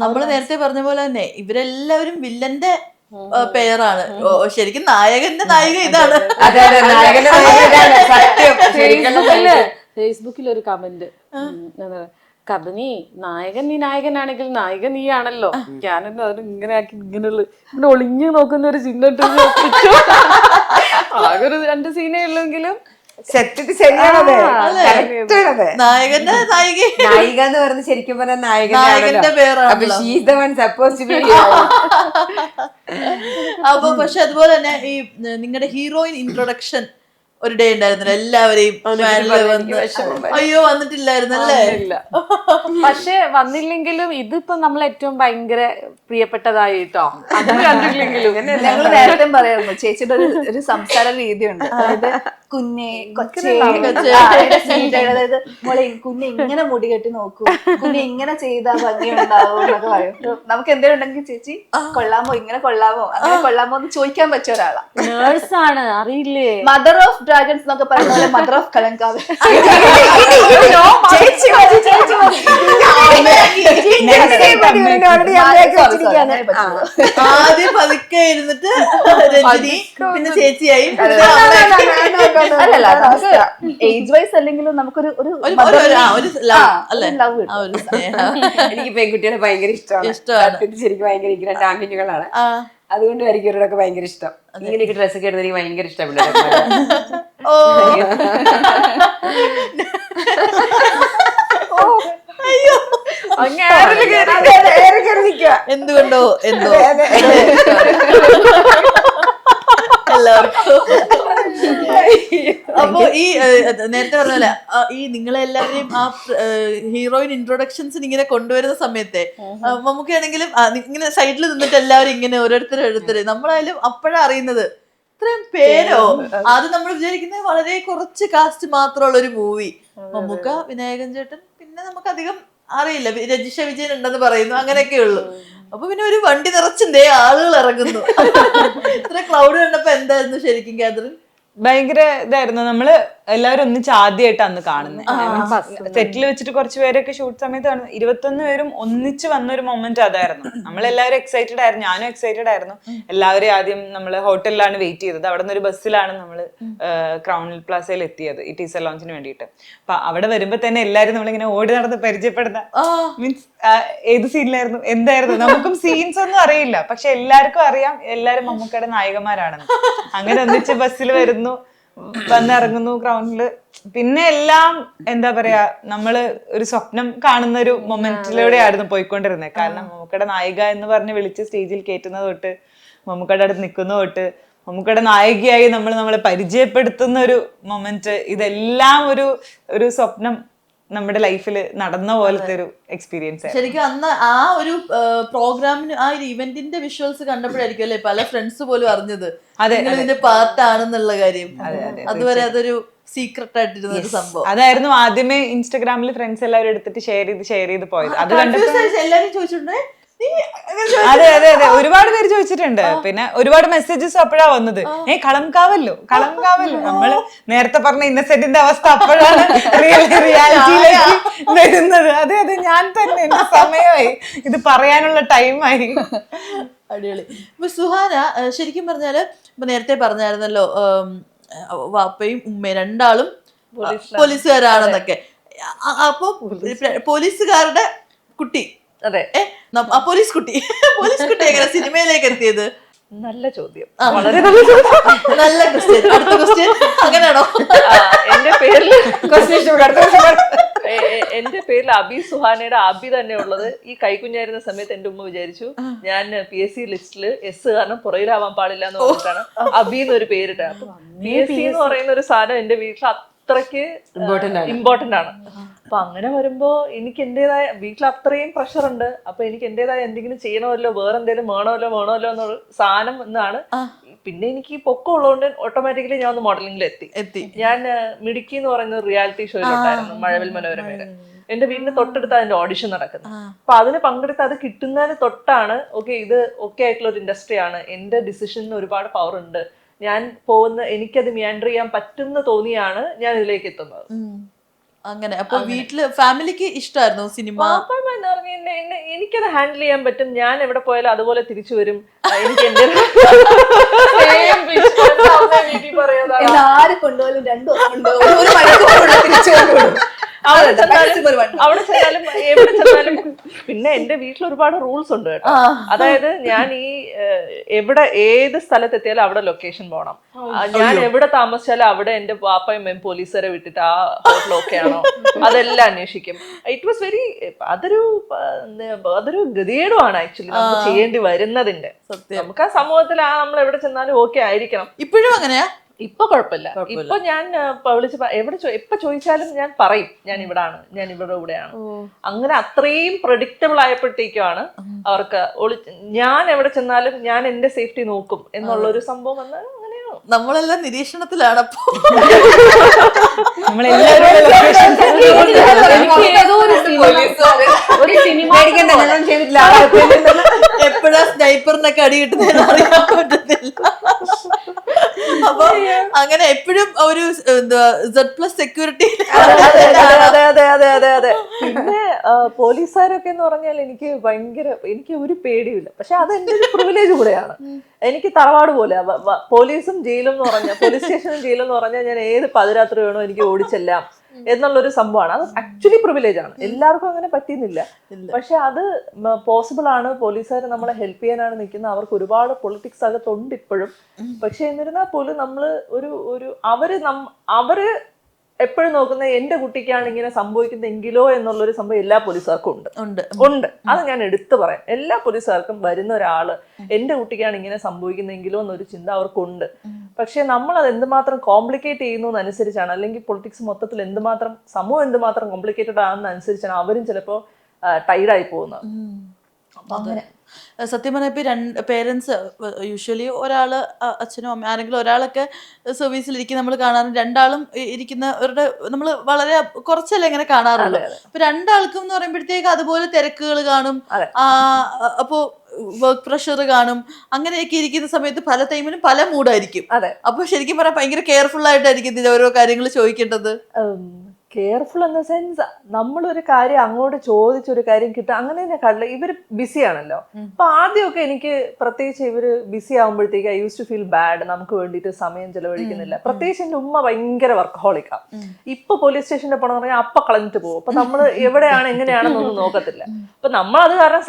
നമ്മള് നേരത്തെ പറഞ്ഞ പോലെ തന്നെ ഇവരെല്ലാവരും വില്ലന്റെ പേരാണ്. ശരിക്കും നായകന്റെ നായിക ഇതാണ്. ഫേസ്ബുക്കിൽ ഒരു കമന്റ്, കബനി നായകൻ നീ നായകനാണെങ്കിൽ നായകൻ നീ ആണല്ലോ. ഞാനെന്നെ അതിന് ഇങ്ങനെ ആക്കി ഇങ്ങനെയുള്ള ഇവിടെ ഒളിഞ്ഞു നോക്കുന്ന ഒരു ചിഹ്നം ആകെ ഒരു 2 സീനേ ഉള്ളെങ്കിലും നായകന്റെ നായിക എന്ന് പറയുന്നത് ശരിക്കും പറഞ്ഞാൽ നായകന്റെ പേരാണ്. അപ്പൊ പക്ഷെ അതുപോലെ തന്നെ ഈ നിങ്ങളുടെ ഹീറോയിൻ ഇൻട്രൊഡക്ഷൻ ഒരു ഡേ ഉണ്ടായിരുന്നില്ല, എല്ലാവരെയും അയ്യോ വന്നിട്ടില്ലായിരുന്നല്ലേ? പക്ഷെ വന്നില്ലെങ്കിലും ഇതിപ്പോ നമ്മൾ ഏറ്റവും ഭയങ്കര പ്രിയപ്പെട്ടതായിട്ടോ അത് കണ്ടില്ലെങ്കിലും ഞങ്ങൾ നേരത്തെ പറയായിരുന്നു ചേച്ചിയുടെ ഒരു സംസാര രീതിയുണ്ട്. അതായത് കുഞ്ഞെ കൊച്ചേ സ്വീറ്റ് അതായത് മോളെ കുഞ്ഞെ ഇങ്ങനെ മുടി കെട്ടി നോക്കൂ, കുഞ്ഞെ ഇങ്ങനെ ചെയ്താൽ ഭംഗിയുണ്ടാവും എന്നൊക്കെ പറയും. നമുക്ക് എന്തെങ്കിലും ഉണ്ടെങ്കിൽ ചേച്ചി കൊള്ളാമോ, ഇങ്ങനെ കൊള്ളാമോ, അങ്ങനെ കൊള്ളാമോ എന്ന് ചോദിക്കാൻ പറ്റിയ ഒരാളാണ്. നേഴ്സാണ്, അറിയില്ലേ? മദർ ഓഫ് ഡ്രാഗൺസ് എന്നൊക്കെ പറയുന്ന പോലെ മദർ ഓഫ് കലങ്കാവ്. ആദ്യം പതുക്കെ ഇരുന്നിട്ട് രഞ്ജിനി, പിന്നെ ചേച്ചിയായി, അല്ലല്ല നമുക്ക് ഏജ് വൈസ് അല്ലെങ്കിലും നമുക്കൊരു ഒരു ലവ്. എനിക്ക് പെൺകുട്ടികളെ ഭയങ്കര ഇഷ്ടമാണ്. ശരിക്കും ഭയങ്കര ഇങ്ങനെ ആൺകുഞ്ഞുങ്ങളാണ്. അതുകൊണ്ടായിരിക്കും ഇവരോടൊക്കെ ഭയങ്കര ഇഷ്ടം. ഇങ്ങനെയൊക്കെ ഡ്രസ്സൊക്കെ ഇടുന്നത് എനിക്ക് ഭയങ്കര ഇഷ്ടമാണ്. എന്തുകൊണ്ടോ എന്തോ എല്ലാവർക്കും. അപ്പൊ ഈ നേരത്തെ പറഞ്ഞ ഈ നിങ്ങളെല്ലാവരെയും ആ ഹീറോയിൻ ഇൻട്രൊഡക്ഷൻസിന് ഇങ്ങനെ കൊണ്ടുവരുന്ന സമയത്തെ നമുക്കാണെങ്കിലും ഇങ്ങനെ സൈഡിൽ നിന്നിട്ട് എല്ലാവരും ഇങ്ങനെ ഓരോരുത്തരും നമ്മളായാലും അപ്പോഴാണ് അറിയുന്നത് ഇത്രയും പേരോ. ആദ്യം നമ്മൾ വിചാരിക്കുന്നത് വളരെ കുറച്ച് കാസ്റ്റ് മാത്രമുള്ള ഒരു മൂവി, മമ്മൂക്ക, വിനായകൻ ചേട്ടൻ, പിന്നെ നമുക്ക് അധികം അറിയില്ല, രജിഷ വിജയൻ ഉണ്ടെന്ന് പറയുന്നു, അങ്ങനെയൊക്കെ ഉള്ളു. അപ്പൊ പിന്നെ ഒരു വണ്ടി നിറച്ചെന്തേ ആളുകൾ ഇറങ്ങുന്നു. ഇത്ര ക്രൗഡ് കണ്ടപ്പോ എന്തായിരുന്നു ശരിക്കും കാതറിൻ? ഭയങ്കര ഇതായിരുന്നു. നമ്മള് എല്ലാവരും ഒന്നിച്ച് ആദ്യമായിട്ട് അന്ന് കാണുന്നത്. സെറ്റിൽ വെച്ചിട്ട് കുറച്ച് പേരൊക്കെ ഷൂട്ട് സമയത്ത് കാണുന്നത് 21 പേരും ഒന്നിച്ച് വന്നൊരു മൊമെന്റ് അതായിരുന്നു. നമ്മളെല്ലാവരും എക്സൈറ്റഡ് ആയിരുന്നു, ഞാനും എക്സൈറ്റഡ് ആയിരുന്നു. എല്ലാവരും ആദ്യം നമ്മള് ഹോട്ടലിലാണ് വെയിറ്റ് ചെയ്തത്. അവിടെ നിന്ന് ഒരു ബസ്സിലാണ് നമ്മള് ക്രൗൺ പ്ലാസയിൽ എത്തിയത് ഈ ടീസർ ലോഞ്ചിന് വേണ്ടിയിട്ട്. അപ്പൊ അവിടെ വരുമ്പോ തന്നെ എല്ലാരും നമ്മളിങ്ങനെ ഓടി നടന്ന് പരിചയപ്പെടുന്ന മീൻസ് ഏത് സീനിലായിരുന്നു എന്തായിരുന്നു, നമുക്കും സീൻസ് ഒന്നും അറിയില്ല, പക്ഷെ എല്ലാവർക്കും അറിയാം എല്ലാരും മമ്മൂക്കയുടെ നായകന്മാരാണെന്ന്. അങ്ങനെ ഒന്നിച്ച് ബസ്സിൽ വരുന്നു, വന്നിറങ്ങുന്നു ക്രൗണില്. പിന്നെ എല്ലാം എന്താ പറയാ, നമ്മള് ഒരു സ്വപ്നം കാണുന്ന ഒരു മൊമെന്റിലൂടെയായിരുന്നു പോയിക്കൊണ്ടിരുന്നത്. കാരണം മമ്മൂക്കയുടെ നായിക എന്ന് പറഞ്ഞ് വിളിച്ച് സ്റ്റേജിൽ കയറ്റുന്നത് തൊട്ട്, മമ്മൂക്കയുടെ അടുത്ത് നിൽക്കുന്ന തൊട്ട്, മമ്മൂക്കയുടെ നായികയായി നമ്മളെ പരിചയപ്പെടുത്തുന്ന ഒരു മൊമെന്റ്, ഇതെല്ലാം ഒരു സ്വപ്നം നമ്മുടെ ലൈഫിൽ നടന്ന പോലത്തെ ഒരു എക്സ്പീരിയൻസ്. ശരിക്കും അന്ന് ആ ഒരു പ്രോഗ്രാമിന് ആ ഒരു ഇവന്റിന്റെ വിഷ്വൽസ് കണ്ടപ്പോഴായിരിക്കും അല്ലെ പല ഫ്രണ്ട്സ് പോലും അറിഞ്ഞത് ഇതിന്റെ പാർട്ടാണെന്നുള്ള കാര്യം. അതുവരെ അതൊരു സീക്രട്ട് ആയിട്ടിരുന്ന ഒരു സംഭവം അതായിരുന്നു. ആദ്യമേ ഇൻസ്റ്റാഗ്രാമിൽ ഫ്രണ്ട്സ് എല്ലാവരും എടുത്തിട്ട് ഷെയർ ചെയ്ത് പോയത്. അത് കണ്ടപ്പോൾ എല്ലാരും ചോദിച്ചിട്ടുണ്ടേ. അതെ, ഒരുപാട് പേര് ചോദിച്ചിട്ടുണ്ട്. പിന്നെ ഒരുപാട് മെസ്സേജസ് അപ്പോഴാ വന്നത്, കളംകാവല്ലോ. നമ്മള് നേരത്തെ പറഞ്ഞ ഇന്നസെന്റിന്റെ അവസ്ഥ അപ്പോഴാണ് റിയാലിറ്റിയിലേക്ക് വരുന്നത്. അതെ, ഞാൻ തന്നെ, എന്റെ സമയമായി, ഇത് പറയാനുള്ള ടൈമായി. അടിപൊളി. ഇപ്പൊ സുഹാന, ശരിക്കും പറഞ്ഞാല് ഇപ്പൊ നേരത്തെ പറഞ്ഞായിരുന്നല്ലോ വാപ്പയും ഉമ്മയും രണ്ടാളും പോലീസുകാരാണെന്നൊക്കെ. അപ്പൊ പോലീസുകാരുടെ കുട്ടി, അതെ, പോലീസ് കുട്ടി എങ്ങനെ സിനിമയിലേക്ക് എത്തിയത്? നല്ല ചോദ്യം, വളരെ നല്ല ചോദ്യം. നല്ല ക്വസ്റ്റ്യൻ. അടുത്ത ക്വസ്റ്റ്യൻ അങ്ങനെയാണോ? എന്റെ പേരിൽ അബി സുഹാനയുടെ അബി തന്നെ ഉള്ളത്. ഈ കൈക്കുഞ്ഞായിരുന്ന സമയത്ത് എന്റെ ഉമ്മ വിചാരിച്ചു ഞാൻ PSC ലിസ്റ്റില് S കാരണം പുറയിലാവാൻ പാടില്ല എന്ന് പറഞ്ഞിട്ടാണ് അബി എന്നൊരു പേരിട്ടത്. അപ്പൊ PSC എന്ന് പറയുന്ന ഒരു സാധനം എന്റെ വീട്ടിൽ അത്രയ്ക്ക് ഇമ്പോർട്ടന്റ് ആണ്. അപ്പൊ അങ്ങനെ വരുമ്പോ എനിക്ക് എന്റേതായ വീട്ടിൽ അത്രയും പ്രഷർ ഉണ്ട്. അപ്പൊ എനിക്ക് എന്റേതായ എന്തെങ്കിലും ചെയ്യണമല്ലോ, വേറെ എന്തെങ്കിലും വേണമല്ലോ എന്നുള്ള സാധനം എന്നാണ്. പിന്നെ എനിക്ക് പൊക്കം ഉള്ളതുകൊണ്ട് ഓട്ടോമാറ്റിക്കലി ഞാൻ ഒന്ന് മോഡലിംഗിൽ എത്തി. ഞാൻ മിടുക്കി എന്ന് പറയുന്ന റിയാലിറ്റി ഷോയിലുണ്ടായിരുന്നു, മഴവിൽ മനോരമയുടെ. എന്റെ വീടിന് തൊട്ടടുത്ത് അതിന്റെ ഓഡിഷൻ നടക്കുന്നത്. അപ്പൊ അതിന് പങ്കെടുത്ത് അത് കിട്ടുന്നതിന് തൊട്ടാണ് ഇത് ഓക്കെ ആയിട്ടുള്ള ഒരു ഇൻഡസ്ട്രി ആണ്, എന്റെ ഡിസിഷന് ഒരുപാട് പവർ ഉണ്ട്, ഞാൻ എനിക്കത് മിയാൻഡർ ചെയ്യാൻ പറ്റുമെന്ന് തോന്നിയാണ് ഞാൻ ഇതിലേക്ക് എത്തുന്നത്. അങ്ങനെ അപ്പൊ വീട്ടില് ഫാമിലിക്ക് ഇഷ്ടമായിരുന്നു സിനിമ? എനിക്കത് ഹാൻഡിൽ ചെയ്യാൻ പറ്റും, ഞാൻ എവിടെ പോയാലും അതുപോലെ തിരിച്ചു വരും. എനിക്ക് എന്റെ ആര് കൊണ്ടുപോലും 2 ദിവസം അവിടെ ചെന്നാലും എവിടെ ചെന്നാലും. പിന്നെ എന്റെ വീട്ടിൽ ഒരുപാട് റൂൾസ് ഉണ്ട് കേട്ടോ. അതായത് ഞാൻ ഏത് സ്ഥലത്തെത്തിയാലും അവിടെ ലൊക്കേഷൻ പോകണം. ഞാൻ എവിടെ താമസിച്ചാലും അവിടെ എന്റെ പാപ്പയും പോലീസുകാരെ വിട്ടിട്ട് ആ ഹോട്ടൽ ഓക്കെ ആണോ അതെല്ലാം അന്വേഷിക്കും. ഇറ്റ് വാസ് വെരി അതൊരു ഗതികേടുമാണ് ആക്ച്വലി നമുക്ക് ചെയ്യേണ്ടി വരുന്നതിന്റെ. നമുക്ക് ആ സമൂഹത്തിൽ നമ്മൾ എവിടെ ചെന്നാലും ഓക്കെ ആയിരിക്കണം. ഇപ്പോഴും അങ്ങനെയാ? ഇപ്പൊ കുഴപ്പമില്ല. ഇപ്പൊ ഞാൻ വിളിച്ച് എപ്പൊ ചോദിച്ചാലും ഞാൻ പറയും ഞാൻ ഇവിടാണ്, ഞാൻ ഇവരുടെ കൂടെയാണ്. അങ്ങനെ അത്രയും പ്രഡിക്റ്റബിൾ ആയപ്പോഴത്തേക്കുമാണ് അവർക്ക് ഞാൻ എവിടെ ചെന്നാലും ഞാൻ എന്റെ സേഫ്റ്റി നോക്കും എന്നുള്ള ഒരു സംഭവം വന്നാൽ അങ്ങനെയാണോ. നമ്മളെല്ലാം നിരീക്ഷണത്തിലാണ് അപ്പൊ. നമ്മളെല്ലാവരും എനിക്ക് ഏതോ ഒരു സിനിമ എപ്പോഴാ സ്നൈപ്പറിനൊക്കെ അടി കിട്ടുന്നതെന്ന് അറിയാൻ പറ്റുന്നില്ല. അപ്പൊ അങ്ങനെ എപ്പോഴും ഒരു Z+ സെക്യൂരിറ്റി. അതെ. പിന്നെ പോലീസുകാരൊക്കെ എന്ന് പറഞ്ഞാൽ എനിക്ക് ഒരു പേടിയില്ല. പക്ഷെ അത് എന്റെ ഒരു പ്രിവിലേജ് കൂടെയാണ്. എനിക്ക് തറവാട് പോലെ പോലീസും ജയിലും എന്ന് പറഞ്ഞാൽ, പോലീസ് സ്റ്റേഷനും ജയിലും എന്ന് പറഞ്ഞാൽ ഞാൻ ഏത് പതിരാത്രി വേണോ എനിക്ക് ഓടിച്ചെല്ലാം എന്നുള്ളൊരു സംഭവമാണ്. അത് ആക്ച്വലി പ്രിവിലേജ് ആണ്. എല്ലാവർക്കും അങ്ങനെ പറ്റുന്നില്ല. പക്ഷെ അത് പോസിബിൾ ആണ്. പോലീസുകാർ നമ്മളെ ഹെൽപ്പ് ചെയ്യാനാണ് നിൽക്കുന്നത്. അവർക്ക് ഒരുപാട് പൊളിറ്റിക്സ് അകത്തുണ്ട് ഇപ്പോഴും. പക്ഷെ എന്നിരുന്നാൽ പോലും നമ്മള് അവര് എപ്പോഴും നോക്കുന്നത് എന്റെ കുട്ടിക്കാണ് ഇങ്ങനെ സംഭവിക്കുന്നതെങ്കിലോ എന്നുള്ളൊരു സംഭവം എല്ലാ പോലീസുകാർക്കും ഉണ്ട്. അത് ഞാൻ എടുത്തു പറയാം. എല്ലാ പോലീസുകാർക്കും വരുന്ന ഒരാള് എന്റെ കുട്ടിക്കാണ് ഇങ്ങനെ സംഭവിക്കുന്നതെങ്കിലോ എന്നൊരു ചിന്ത അവർക്കുണ്ട്. പക്ഷെ നമ്മൾ അത് എന്തുമാത്രം കോംപ്ലിക്കേറ്റ് ചെയ്യുന്നതനുസരിച്ചാണ്, അല്ലെങ്കിൽ പൊളിറ്റിക്സ് മൊത്തത്തിൽ സമൂഹം എന്തുമാത്രം കോംപ്ലിക്കേറ്റഡ് ആണെന്നനുസരിച്ചാണ് അവരും ചിലപ്പോ ടൈർഡായി പോകുന്നത്. അങ്ങനെ സത്യം പറഞ്ഞാൽ ഇപ്പൊ പേരൻസ് യൂഷ്വലി ഒരാള് അച്ഛനോ അമ്മ ആരെങ്കിലും ഒരാളൊക്കെ സർവീസിലിരിക്കും നമ്മൾ കാണാറുണ്ട്. രണ്ടാളും ഇരിക്കുന്നവരുടെ നമ്മൾ വളരെ കുറച്ചല്ലേ ഇങ്ങനെ കാണാറുള്ളൂ. അപ്പൊ രണ്ടാൾക്കും എന്ന് പറയുമ്പോഴത്തേക്ക് അതുപോലെ തിരക്കുകൾ കാണും, അപ്പോ വർക്ക് പ്രഷർ കാണും. അങ്ങനെയൊക്കെ ഇരിക്കുന്ന സമയത്ത് പല ടൈമിലും പല മൂഡായിരിക്കും. അപ്പൊ ശരിക്കും പറയാൻ ഭയങ്കര കെയർഫുൾ ആയിട്ടായിരിക്കും ഇതിൽ ഓരോ കാര്യങ്ങൾ ചോദിക്കേണ്ടത്. കെയർഫുൾ എന്ന സെൻസ് നമ്മളൊരു കാര്യം അങ്ങോട്ട് ചോദിച്ചൊരു കാര്യം കിട്ടുക അങ്ങനെ തന്നെ കണ്ടില്ല. ഇവര് ബിസിയാണല്ലോ. അപ്പൊ ആദ്യമൊക്കെ എനിക്ക് പ്രത്യേകിച്ച് ഇവര് ബിസി ആകുമ്പോഴത്തേക്ക് I use to feel bad. നമുക്ക് വേണ്ടിയിട്ട് സമയം ചെലവഴിക്കുന്നില്ല. പ്രത്യേകിച്ച് എന്റെ ഉമ്മ ഭയങ്കര വർക്കഹോളിക്കാ. ഇപ്പൊ പോലീസ് സ്റ്റേഷനിൽ പോണെന്ന് പറഞ്ഞാൽ അപ്പൊ കളഞ്ഞിട്ട് പോകും. അപ്പൊ നമ്മള് എവിടെയാണ് എങ്ങനെയാണെന്നൊന്നും നോക്കത്തില്ല. അപ്പൊ നമ്മളത് കാരണം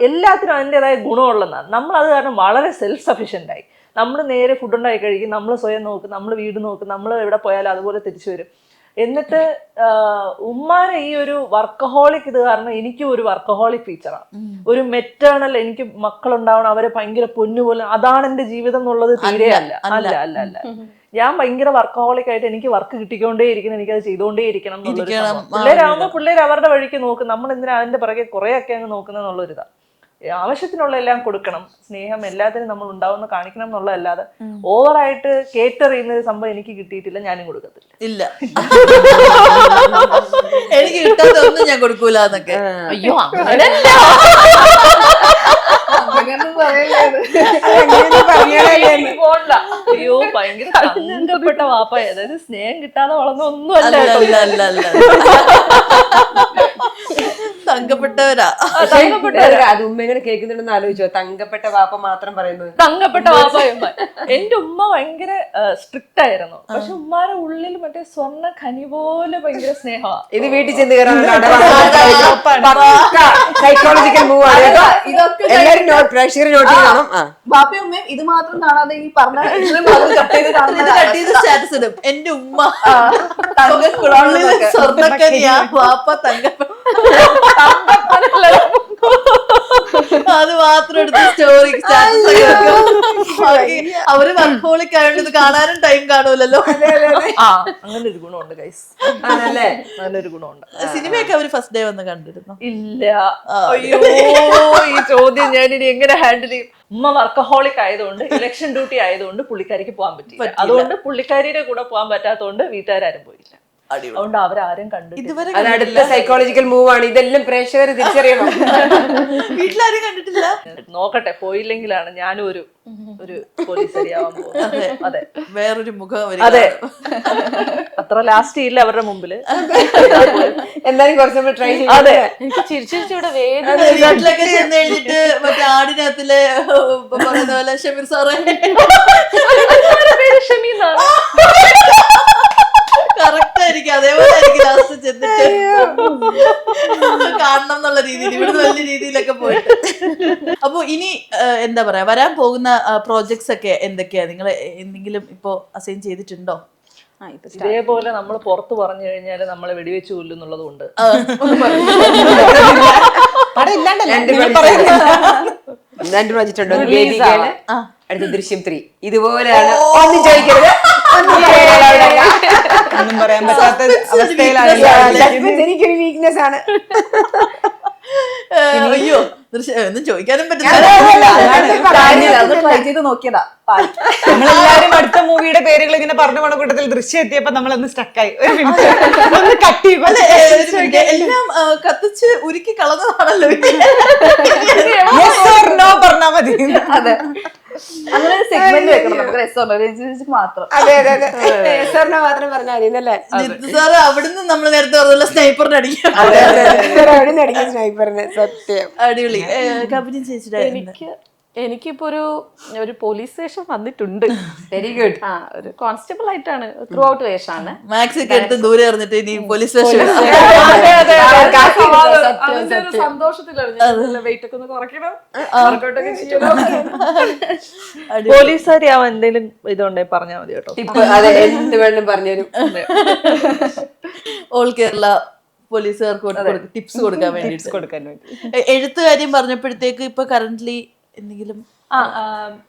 എല്ലാത്തിനും അതിൻ്റെതായ ഗുണമുള്ളതാണ്. നമ്മളത് കാരണം വളരെ സെൽഫ് സഫീഷ്യന്റ് ആയി. നമ്മൾ നേരെ ഫുഡ് ഉണ്ടാക്കി കഴിക്കും, നമ്മൾ സ്വയം നോക്കും, നമ്മൾ വീട് നോക്കും, നമ്മൾ എവിടെ പോയാലും അതുപോലെ തിരിച്ചു വരും. എന്നിട്ട് ഉമ്മാരെ ഈ ഒരു വർക്കഹോളിക് ഇത് കാരണം എനിക്കും ഒരു വർക്കഹോളിക് ഫീച്ചറാണ്. ഒരു മെറ്റേണൽ, എനിക്ക് മക്കളുണ്ടാവണം, അവരെ ഭയങ്കര പൊന്നുപോലെ, അതാണ് എന്റെ ജീവിതം എന്നുള്ളത് തീരെ അല്ല. ഞാൻ ഭയങ്കര വർക്കഹോളിക് ആയിട്ട് എനിക്ക് വർക്ക് കിട്ടിക്കൊണ്ടേ ഇരിക്കണം, എനിക്കത് ചെയ്തുകൊണ്ടേ ഇരിക്കണം എന്നുള്ളൊരു. പിള്ളേരാകുമ്പോ പിള്ളേർ അവരുടെ വഴിക്ക് നോക്കും, നമ്മൾ എന്തിനാ അതിന്റെ പുറകെ കുറെ ഒക്കെ അങ്ങ് നോക്കുന്നെന്നുള്ളൊരിതാ. ആവശ്യത്തിനുള്ള എല്ലാം കൊടുക്കണം, സ്നേഹം എല്ലാത്തിനും നമ്മൾ ഉണ്ടാവുന്ന കാണിക്കണം എന്നുള്ളതല്ലാതെ ഓവറായിട്ട് കേറ്റർ ചെയ്യുന്ന ഒരു സംഭവം എനിക്ക് കിട്ടിയിട്ടില്ല, ഞാനും കൊടുക്കത്തില്ല. ഇല്ല, എനിക്ക് കിട്ടാത്തൊന്നും ഞാൻ കൊടുക്കൂല എന്നൊക്കെ. അയ്യോ അയ്യോ ഭയങ്കര തങ്കപ്പെട്ട വാപ്പായ, അതായത് സ്നേഹം കിട്ടാതെ വളർന്ന ഒന്നും അല്ല. തങ്കപ്പെട്ടവരാ. അത് ഉമ്മ എങ്ങനെ കേൾക്കുന്നുണ്ടെന്ന് ആലോചിച്ചോ? തങ്കപ്പെട്ട വാപ്പ മാത്രം പറയുന്നത്. തങ്കപ്പെട്ട വാപ്പ. എന്റെ ഉമ്മ ഭയങ്കര സ്ട്രിക്റ്റ് ആയിരുന്നു. പക്ഷെ ഉമ്മാരുടെ ഉള്ളിൽ മറ്റേ സ്വർണ്ണ ഖനി പോലെ ഭയങ്കര സ്നേഹമാണ്. ഇത് വീട്ടിൽ ചെന്ന് സൈക്കോളജിക്കൽ മൂവ് ആണ്. എല്ലാരും പ്രേക്ഷകർ നോട്ട് ചെയ്യണം. ബാപ്പയും ഉമ്മയും ഇത് മാത്രം കാണാതെ ഈ പറഞ്ഞ സ്റ്റാറ്റസ് ഇടും. എന്റെ ഉമ്മ സ്വർണ്ണക്കനിയാ, വാപ്പ തങ്കപ്പെട്ട. അത് മാത്രം എടുത്ത് സ്റ്റോറി അവര് വർക്കഹോളിക് ആയതുകൊണ്ട് ഇത് കാണാനും ടൈം കാണൂലല്ലോ. അങ്ങനെ ഒരു ഗുണമുണ്ട് ഗൈസ്, നല്ലൊരു ഗുണമുണ്ട്. സിനിമയൊക്കെ അവര് ഫസ്റ്റ് ഡേ വന്ന് കണ്ടിരുന്നു? ഇല്ല. അയ്യോ, ഈ ചോദ്യം ഞാനിനി എങ്ങനെ ഹാൻഡിൽ ചെയ്യും? ഉമ്മ വർക്കഹോളിക് ആയതുകൊണ്ട്, ഇലക്ഷൻ ഡ്യൂട്ടി ആയതുകൊണ്ട് പുള്ളിക്കാരിക്ക് പോകാൻ പറ്റില്ല. അതുകൊണ്ട് പുള്ളിക്കാരിയുടെ കൂടെ പോകാൻ പറ്റാത്തതുകൊണ്ട് വീട്ടുകാരും പോയില്ല. അതുകൊണ്ട് അവരാരും കണ്ടിട്ടില്ല. അത് അടുത്ത സൈക്കോളജിക്കൽ മൂവ് ആണ്. ഇതെല്ലാം പ്രേക്ഷകർ തിരിച്ചറിയണം. വീട്ടിലാരും കണ്ടിട്ടില്ല. നോക്കട്ടെ, പോയില്ലെങ്കിലാണ് ഞാനും ഒരു പോലീസരിയാവാൻ പോകുന്നത്. അതെ, വേറൊരു മുഖം. അതെ, അത്ര ലാസ്റ്റ് ഇല്ല അവരുടെ മുമ്പില്. എന്തായാലും കുറച്ച് ട്രൈ ചെയ്യും. അതെ, എനിക്ക് ചിരിച്ചിരിച്ചിവിടെ വേദന. വീട്ടിലൊക്കെ ചെന്ന് കഴിഞ്ഞിട്ട് മറ്റേ ആടിനകത്തിലെ പറയുന്ന പോലെ ഷമീർ സാറേ, ഷമീന്നാണ് കറക്റ്റ് ആയിരിക്കും. അതേപോലെ ആയിരിക്കും ലാസ്റ്റ് ചെന്നിട്ട് കാണണം എന്നുള്ള രീതിയിൽ, ഇവിടുന്ന് വലിയ രീതിയിലൊക്കെ പോയിട്ട്. അപ്പൊ ഇനി എന്താ പറയാ, വരാൻ പോകുന്ന പ്രോജക്ട്സ് ഒക്കെ എന്തൊക്കെയാ? നിങ്ങൾ എന്തെങ്കിലും ഇപ്പോ അസൈൻ ചെയ്തിട്ടുണ്ടോ? ഇതേപോലെ നമ്മൾ പുറത്ത് പറഞ്ഞു കഴിഞ്ഞാല് നമ്മളെ വെടിവെച്ച് കൊല്ലുന്നുള്ളത് കൊണ്ട് രണ്ട് പ്രോജക്റ്റ് ഉണ്ടോ? അടുത്ത ദൃശ്യം 3 ഇതുപോലെയാണ്. ഒന്നും ചോദിക്കരുത്, ഒന്നും പറയാൻ പറ്റാത്ത അവസ്ഥയിലാണ്. എനിക്കൊരു വീക്ക്നെസ് ആണ്. അയ്യോ, ഒന്നും ചോദിക്കാനും പറ്റില്ല. അത് ട്രൈ ചെയ്ത് നോക്കിയതാ. നമ്മളെല്ലാരും അടുത്ത മൂവിയുടെ പേരുകൾ ഇങ്ങനെ പറഞ്ഞു പോണ കൂട്ടത്തിൽ ദൃശ്യം എത്തിയപ്പോ നമ്മളൊന്ന് സ്റ്റക്കായി. ഒരു മിനിറ്റ് ഒന്ന് കട്ട് ചെയ്യും. എല്ലാം കത്തിച്ച് ഉരുക്കി കളഞ്ഞതാണല്ലോ. പറഞ്ഞാ മതി. അതെ, അങ്ങനെ ഒരു സെഗ്മെന്റ് വെക്കണം നമുക്ക് റെസ്റ്റോറന്റ് മാത്രം. അതെ അതെ അതെ, സാറിനെ മാത്രം പറഞ്ഞാൽ മതിയെന്നല്ലേ. സാറ് അവിടുന്ന് നമ്മൾ നേരത്തെ പറഞ്ഞ സ്നൈപ്പറിന് അടിക്കാം. അവിടെ അടിക്കുന്ന സ്നൈപ്പറിന് സത്യം അടിപൊളി. കബനി ചേച്ചിയുടെ എനിക്കിപ്പോ ഒരു പോലീസ് സ്റ്റേഷൻ വന്നിട്ടുണ്ട്. Very good. ഒരു കോൺസ്റ്റബിൾ ആയിട്ടാണ് ത്രൂ ഔട്ട് വേഷമാണ്. മാക്സ് ഒക്കെ എടുത്ത് ദൂരെ എറിഞ്ഞിട്ട് ഇനി പോലീസ് സ്റ്റേഷൻ. സന്തോഷത്തിലാണ് വെയിറ്റ് ഒക്കെ ഒന്ന് കുറയ്ക്കണം. പോലീസുകാരി ആവാൻ എന്തെങ്കിലും ഇതുണ്ടേ പറഞ്ഞാൽ മതി കേട്ടോ. ഇപ്പൊ അതെ, എന്ത് വേണം പറഞ്ഞുതരും. ഓൾ കേരള പോലീസുകാർക്ക് ടിപ്സ് കൊടുക്കാൻ വേണ്ടി. എഴുത്തുകാര്യം പറഞ്ഞപ്പോഴത്തേക്ക് ഇപ്പൊ കറന്റ്ലി എന്തെങ്കിലും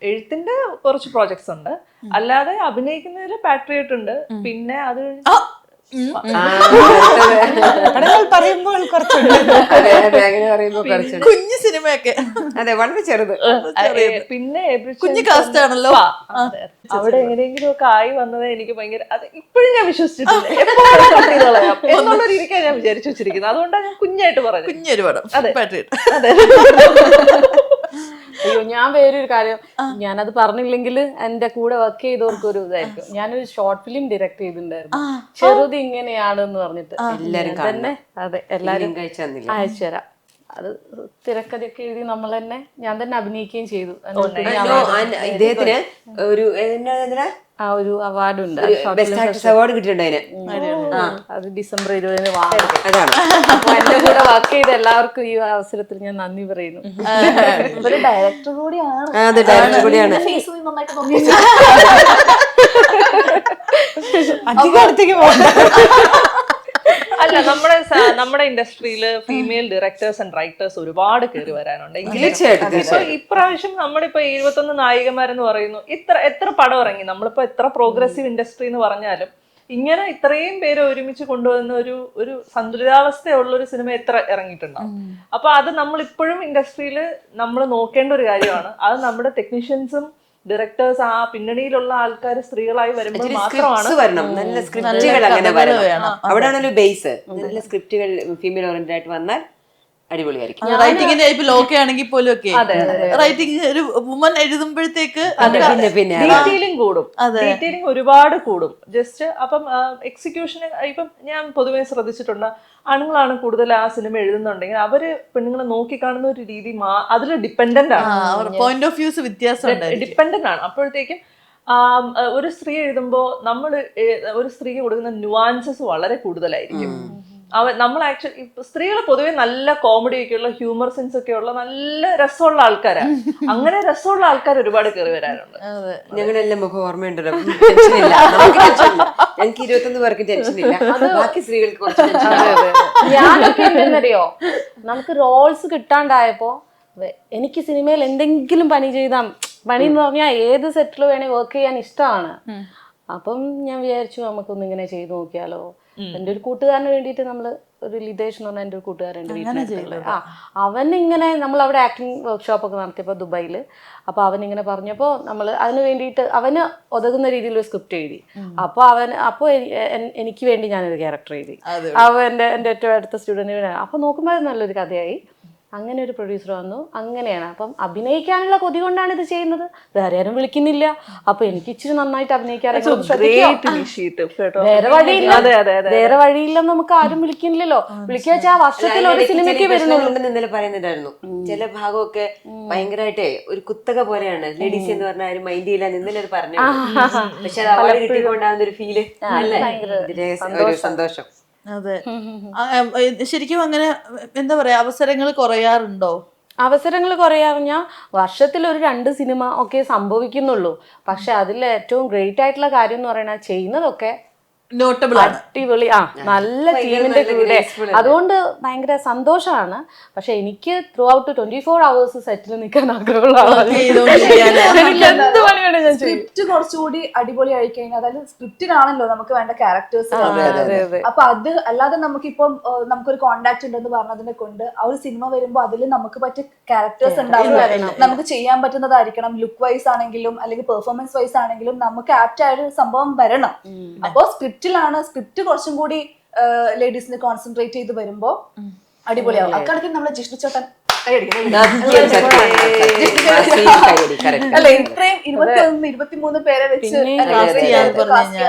എഴുത്തിന്റെ കുറച്ച് പ്രോജക്ട്സ് ഉണ്ട്. അല്ലാതെ അഭിനയിക്കുന്നതിൽ പാട്രിയോട്ട് ഉണ്ട്. പിന്നെ അത് പറയുമ്പോൾ അതെ അതെ, അങ്ങനെ പറയുമ്പോ കുറച്ചുണ്ട്. കുഞ്ഞു സിനിമയൊക്കെ അതെ, വളരെ ചെറുത്. പിന്നെ കുഞ്ഞു കാസ്റ്റ് ആണല്ലോ. അവിടെ എങ്ങനെയെങ്കിലും ഒക്കെ ആയി വന്നത് എനിക്ക് ഭയങ്കര, അത് ഇപ്പോഴും ഞാൻ വിശ്വസിച്ചിട്ടില്ല. എപ്പോഴും കട്ട് ചെയ്ത് കളയാം എന്നുള്ള രീതിക്കാണ് ഞാൻ വിചാരിച്ചു വെച്ചിരിക്കുന്നത്. അതുകൊണ്ടാണ് ഞാൻ കുഞ്ഞായിട്ട് പറഞ്ഞത്. കുഞ്ഞൊരു പടം. അതെ. അതെ. അയ്യോ, ഞാൻ വേറൊരു കാര്യം, ഞാനത് പറഞ്ഞില്ലെങ്കിൽ എന്റെ കൂടെ വർക്ക് ചെയ്തവർക്ക് ഒരു ഇതായിരിക്കും. ഞാനൊരു ഷോർട്ട് ഫിലിം ഡയറക്ട് ചെയ്തിട്ടുണ്ടായിരുന്നു, ചെറുത് ഇങ്ങനെയാണെന്ന് പറഞ്ഞിട്ട്. എല്ലാരും തന്നെ അതെ, എല്ലാരും കഴിച്ചു അയച്ചുതരാം. അത് തിരക്കഥയൊക്കെ എഴുതി ഞാൻ തന്നെ അഭിനയിക്കുകയും ചെയ്തു. ഇദ്ദേഹത്തിന് ഒരു ആ ഒരു അവാർഡ് ഉണ്ട്, ബെസ്റ്റ് ആക്ട്രസ് അവാർഡ് കിട്ടിയിട്ടുണ്ടായിന്. അത് ഡിസംബർ 20 വാങ്ങി. അതാണ്. അപ്പൊ എന്റെ കൂടെ വർക്ക് ചെയ്ത എല്ലാവർക്കും ഈ അവസരത്തിൽ ഞാൻ നന്ദി പറയുന്നു. ഒരു ഡയറക്ടർ കൂടിയാണ്. അതെ, ഡയറക്ടർ കൂടിയാണ്. ഫേസ് നന്നായിട്ട് നോക്കി. അധികം അടുത്തേക്ക് പോകണ്ട. അല്ല, നമ്മുടെ ഇൻഡസ്ട്രിയിൽ ഫീമെയിൽ ഡയറക്ടേഴ്സ് ആൻഡ് റൈറ്റേഴ്സ് ഒരുപാട് കയറി വരാനുണ്ട്. ഇപ്രാവശ്യം നമ്മളിപ്പോ 21 നായികമാരെന്ന് പറയുന്നു. എത്ര പടം ഇറങ്ങി. നമ്മളിപ്പോ എത്ര പ്രോഗ്രസീവ് ഇൻഡസ്ട്രി എന്ന് പറഞ്ഞാലും ഇങ്ങനെ ഇത്രയും പേര് ഒരുമിച്ച് കൊണ്ടുവന്ന ഒരു സന്തുലിതാവസ്ഥയുള്ള ഒരു സിനിമ എത്ര ഇറങ്ങിയിട്ടുണ്ടാവും. അപ്പൊ അത് നമ്മളിപ്പോഴും ഇൻഡസ്ട്രിയിൽ നമ്മൾ നോക്കേണ്ട ഒരു കാര്യമാണ്. അത് നമ്മുടെ ടെക്നീഷ്യൻസും ഡയറക്ടേഴ്സ്, ആ പിന്നണിയിലുള്ള ആൾക്കാർ സ്ത്രീകളായി വരുമ്പോൾ മാത്രമാണ്. നല്ല സ്ക്രിപ്റ്റുകൾ അങ്ങനെ വരണം. അവിടെയാണല്ലോ ബേസ്. നല്ല സ്ക്രിപ്റ്റുകൾ ഫീമെയിൽ ഓറിയന്റഡ് ആയിട്ട് വന്നാൽ അടിപൊളിയായിരിക്കും. റൈറ്റിംഗിന്റെ ടൈപ്പ് ലോക്കെ ആണെങ്കിൽ പോലും ഒക്കെ റൈറ്റിംഗ് ഒരു വുമൻ എഴുതുമ്പോഴത്തേക്ക് പിന്നെ ഡീറ്റെയിലിംഗ് കൂടും. ഡീറ്റെയിലിംഗ് ഒരുപാട് കൂടും. ജസ്റ്റ് അപ്പം എക്സിക്യൂഷന് ഇപ്പം ഞാൻ പൊതുവെ ശ്രദ്ധിച്ചിട്ടുണ്ട്, ആണുങ്ങളാണ് കൂടുതൽ ആ സിനിമ എഴുതുന്നുണ്ടെങ്കിൽ അവര് പെണ്ണുങ്ങളെ നോക്കിക്കാണുന്ന ഒരു രീതി അതിൽ ഡിപ്പെൻഡന്റ് ആണ്. പോയിന്റ് ഓഫ് വ്യൂസ് വ്യത്യാസം ഡിപ്പെൻഡന്റ് ആണ്. അപ്പോഴത്തേക്കും ഒരു സ്ത്രീ എഴുതുമ്പോൾ നമ്മൾ ഒരു സ്ത്രീക്ക് കൊടുക്കുന്ന ന്യൂവാൻസസ് വളരെ കൂടുതലായിരിക്കും. നമ്മൾ ആക്ച്വലി സ്ത്രീകൾ പൊതുവെ നല്ല കോമഡി ഒക്കെ ഉള്ള, ഹ്യൂമർ സെൻസ് ഒക്കെ ഉള്ള നല്ല രസമുള്ള ആൾക്കാരാണ്. അങ്ങനെ രസമുള്ള ആൾക്കാർ ഒരുപാട് കയറി വരാനുണ്ട്. ഞങ്ങളെല്ലാം മുഖം ഓർമ്മയുണ്ടല്ലോ. ടെൻഷനില്ല, ഞങ്ങൾക്ക് 21 പേർക്ക് ടെൻഷനില്ല. ബാക്കി സ്ത്രീകൾക്ക് കുറച്ച് ഞാനൊക്കെ എന്താണെന്നറിയോ, നമുക്ക് റോൾസ് കിട്ടാണ്ടായപ്പോ എനിക്ക് സിനിമയിൽ എന്തെങ്കിലും പണി എന്ന് പറഞ്ഞാൽ ഏത് സെറ്റിൽ വേണേ വർക്ക് ചെയ്യാൻ ഇഷ്ടമാണ്. അപ്പം ഞാൻ വിചാരിച്ചു നമുക്കൊന്ന് ഇങ്ങനെ ചെയ്ത് നോക്കിയാലോ. എൻ്റെ ഒരു കൂട്ടുകാരന് വേണ്ടിയിട്ട് നമ്മള് ഒരു ലിതേഷ് എന്ന് പറഞ്ഞ എൻ്റെ ഒരു കൂട്ടുകാരുണ്ട് വീട്ടിലുള്ളത്. അവൻ ഇങ്ങനെ നമ്മൾ അവിടെ ആക്ടിങ് വർക്ക്ഷോപ്പ് ഒക്കെ നടത്തിയപ്പോൾ ദുബായിൽ. അപ്പോൾ അവനിങ്ങനെ പറഞ്ഞപ്പോൾ നമ്മൾ അതിന് വേണ്ടിയിട്ട് അവന് ഒതുങ്ങുന്ന രീതിയിൽ ഒരു സ്ക്രിപ്റ്റ് എഴുതി. അപ്പോൾ എനിക്ക് വേണ്ടി ഞാനൊരു ക്യാരക്ടർ എഴുതി. എൻ്റെ ഏറ്റവും അടുത്ത സ്റ്റുഡൻറ്റിന്. അപ്പോൾ നോക്കുമ്പോൾ നല്ലൊരു കഥയായി. അങ്ങനെ ഒരു പ്രൊഡ്യൂസർ വന്നു. അങ്ങനെയാണ്. അപ്പം അഭിനയിക്കാനുള്ള കൊതി കൊണ്ടാണ് ഇത് ചെയ്യുന്നത്. വേറെ ആരും വിളിക്കുന്നില്ല. അപ്പൊ എനിക്ക് ഇച്ചിരി നന്നായിട്ട് അഭിനയിക്കാൻ വേറെ വഴിയില്ല. നമുക്ക് ആരും വിളിക്കുന്നില്ലല്ലോ. വിളിക്കാ വർഷത്തിൽ ഒരു സിനിമയ്ക്ക് വരുന്നുള്ളൂ. ഇന്നലെ പറയുന്നുണ്ടായിരുന്നു, ചില ഭാഗമൊക്കെ ഭയങ്കരമായിട്ടേ ഒരു കുത്തക പോലെയാണ്. ലേഡീസ് എന്ന് പറഞ്ഞാൽ ആരും മൈൻഡ് ചെയ്യില്ല. ഇന്നലെ പറഞ്ഞു. പക്ഷെ അത് അവരെ കിട്ടിക്കൊണ്ടാവുന്ന ഒരു ഫീല് ഒരു സന്തോഷം. അതെ, ശരിക്കും അങ്ങനെ എന്താ പറയാ, അവസരങ്ങൾ കുറയാറുണ്ടോ? അവസരങ്ങൾ കുറയാറിഞ്ഞാ വർഷത്തിൽ ഒരു 2 സിനിമ ഒക്കെ സംഭവിക്കുന്നുള്ളൂ. പക്ഷെ അതിൽ ഏറ്റവും ഗ്രേറ്റ് ആയിട്ടുള്ള കാര്യം എന്ന് പറയുന്നത് ചെയ്യുന്നതൊക്കെ നോട്ടബിൾ അടിപൊളി. നല്ല ടീമിന്റെ കൂടെ. അതുകൊണ്ട് ഭയങ്കര സന്തോഷമാണ്. പക്ഷെ എനിക്ക് ത്രൂ ഔട്ട് 24 hours സെറ്റിൽ നിൽക്കാൻ ആഗ്രഹമുള്ള ആളാണ്. എന്ത് പണി വേണേ ഞാൻ ചെയ്യും. സ്ക്രിപ്റ്റ് കുറച്ചുകൂടി അടിപൊളി ആയി കഴിഞ്ഞാൽ, അതായത് സ്ക്രിപ്റ്റിനാണല്ലോ നമുക്ക് വേണ്ട ക്യാരക്ടേഴ്സ്. അപ്പൊ അത് അല്ലാതെ നമുക്കിപ്പം നമുക്കൊരു കോണ്ടാക്ട് ഉണ്ടെന്ന് പറഞ്ഞതിനെ കൊണ്ട് ആ ഒരു സിനിമ വരുമ്പോൾ അതിൽ നമുക്ക് പറ്റിയ ക്യാരക്ടേഴ്സ് ഉണ്ടാവില്ല, നമുക്ക് ചെയ്യാൻ പറ്റുന്നതായിരിക്കണം. ലുക്ക് വൈസ് ആണെങ്കിലും അല്ലെങ്കിൽ പെർഫോമൻസ് വൈസ് ആണെങ്കിലും നമുക്ക് ആപ്റ്റ് ആയ ഒരു സംഭവം വരണം. അപ്പോ സ്ക്രിപ്റ്റ് കുറച്ചും കൂടി ലേഡീസിനെ കോൺസെൻട്രേറ്റ് ചെയ്ത് വരുമ്പോ അടിപൊളിയാവും. അക്കാലത്തിൽ നമ്മളെ ജിഷ്ണു ചേട്ടൻ അല്ല ഇത്രയും 21-23 പേരെ വെച്ച്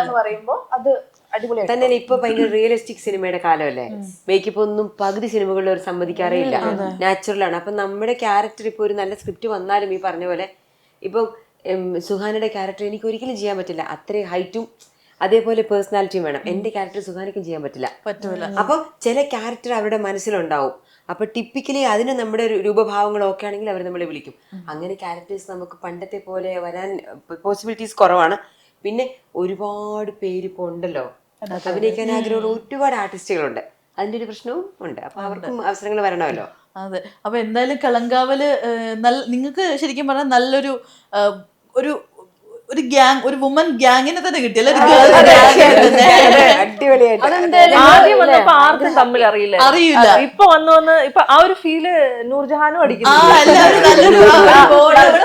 എന്ന് പറയുമ്പോ അത് അടിപൊളിയാണ്. തന്നെ ഇപ്പൊ ഭയങ്കര റിയലിസ്റ്റിക് സിനിമയുടെ കാലമല്ലേ, മേക്കപ്പ് ഒന്നും പകുതി സിനിമകളിൽ ഒരു സമ്മതിക്കാറേ ഇല്ല, നാച്ചുറൽ ആണ്. അപ്പൊ നമ്മുടെ ക്യാരക്ടർ ഇപ്പൊ ഒരു നല്ല സ്ക്രിപ്റ്റ് വന്നാലും ഈ പറഞ്ഞ പോലെ ഇപ്പം സുഹാനയുടെ ക്യാരക്ടർ എനിക്ക് ഒരിക്കലും ചെയ്യാൻ പറ്റില്ല. അത്രയും ഹൈറ്റും അതേപോലെ പേഴ്സണാലിറ്റിയും വേണം. എന്റെ ക്യാരക്ടർ സുഹാനയ്ക്കും ചെയ്യാൻ പറ്റില്ല. അപ്പം ചില ക്യാരക്ടർ അവരുടെ മനസ്സിലുണ്ടാവും. അപ്പൊ ടിപ്പിക്കലി അതിന് നമ്മുടെ രൂപഭാവങ്ങളൊക്കെ ആണെങ്കിൽ അവർ നമ്മളെ വിളിക്കും. അങ്ങനെ ക്യാരക്ടേഴ്സ് നമുക്ക് പണ്ടത്തെ പോലെ വരാൻ പോസിബിലിറ്റീസ് കുറവാണ്. പിന്നെ ഒരുപാട് പേര് ഇപ്പോൾ ഉണ്ടല്ലോ, അഭിനയിക്കാൻ ആഗ്രഹമുള്ള ഒരുപാട് ആർട്ടിസ്റ്റുകളുണ്ട്. അതിന്റെ ഒരു പ്രശ്നവും ഉണ്ട്. അപ്പൊ അവർക്കും അവസരങ്ങൾ വരണമല്ലോ. അതെ. അപ്പൊ എന്തായാലും കളങ്കാവല് നിങ്ങൾക്ക് ശരിക്കും പറഞ്ഞാൽ നല്ലൊരു ഒരു ഗ്യാങ്, ഒരു വുമൻ ഗ്യാങ്ങിനെ തന്നെ കിട്ടിയല്ലേ? ആദ്യം വന്നപ്പോ ആർക്കും തമ്മിൽ അറിയില്ല. ഇപ്പൊ വന്ന് ഇപ്പൊ ആ ഒരു ഫീല് നൂർജഹാനും അടിക്കുന്നു.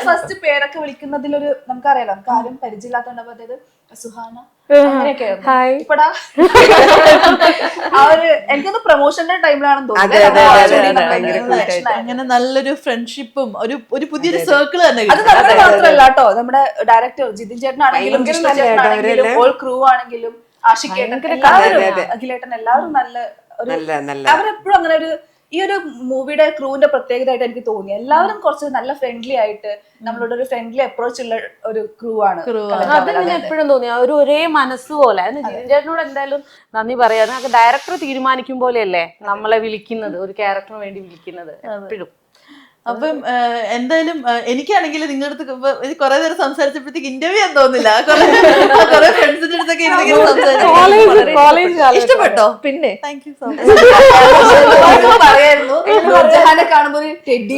ഫസ്റ്റ് പേരൊക്കെ വിളിക്കുന്നതിലൊരു നമുക്കറിയാലോ, നമുക്ക് ആരും പരിചയമില്ലാത്തോണ്ടപ്പോ അതായത് സുഹാന ഇപ്പടാ ആ ഒരു എനിക്കൊന്ന് പ്രൊമോഷന്റെ ടൈമിലാണെന്ന് തോന്നുന്നു. അങ്ങനെ നല്ലൊരു ഫ്രണ്ട്ഷിപ്പും ഒരു പുതിയൊരു സർക്കിൾ തന്നെ. അത് നമ്മുടെ മാത്രമല്ല കേട്ടോ, നമ്മുടെ ഡയറക്ടർ ജിതിൻ ചേട്ടനാണെങ്കിലും ചേട്ടനാണെങ്കിലും ഓൾ ക്രൂ ആണെങ്കിലും ആഷിക്കേട്ടൻ അഖിലേട്ടൻ എല്ലാവരും നല്ല അവരെപ്പോഴും അങ്ങനെ ഒരു ഈ ഒരു മൂവിയുടെ ക്രൂവിന്റെ പ്രത്യേകതയായിട്ട് എനിക്ക് തോന്നി. എല്ലാവരും കുറച്ച് നല്ല ഫ്രണ്ട്ലി ആയിട്ട് നമ്മളോട് ഒരു ഫ്രണ്ട്ലി അപ്രോച്ച് ഉള്ള ഒരു ക്രൂ ആണ്. അത് എപ്പോഴും തോന്നി ഒരേ മനസ്സ് പോലെ. ചേട്ടനോട് എന്തായാലും നന്ദി പറയാം. ഡയറക്ടർ തീരുമാനിക്കും പോലെയല്ലേ നമ്മളെ വിളിക്കുന്നത്, ഒരു ക്യാരക്ടറിന് വേണ്ടി വിളിക്കുന്നത് എപ്പോഴും. അപ്പം എന്തായാലും എനിക്കാണെങ്കിൽ നിങ്ങളുടെ അടുത്ത് കുറെ നേരം സംസാരിച്ചപ്പോഴത്തേക്ക് ഇന്റർവ്യൂ എന്ന് തോന്നില്ല. കുറെ ഫ്രണ്ട്സിന്റെ അടുത്തൊക്കെ ഇഷ്ടപ്പെട്ടോ? പിന്നെ താങ്ക് യു സോ മച്ച്. പറയായിരുന്നു കാണുമ്പോ ഒരു ടെഡി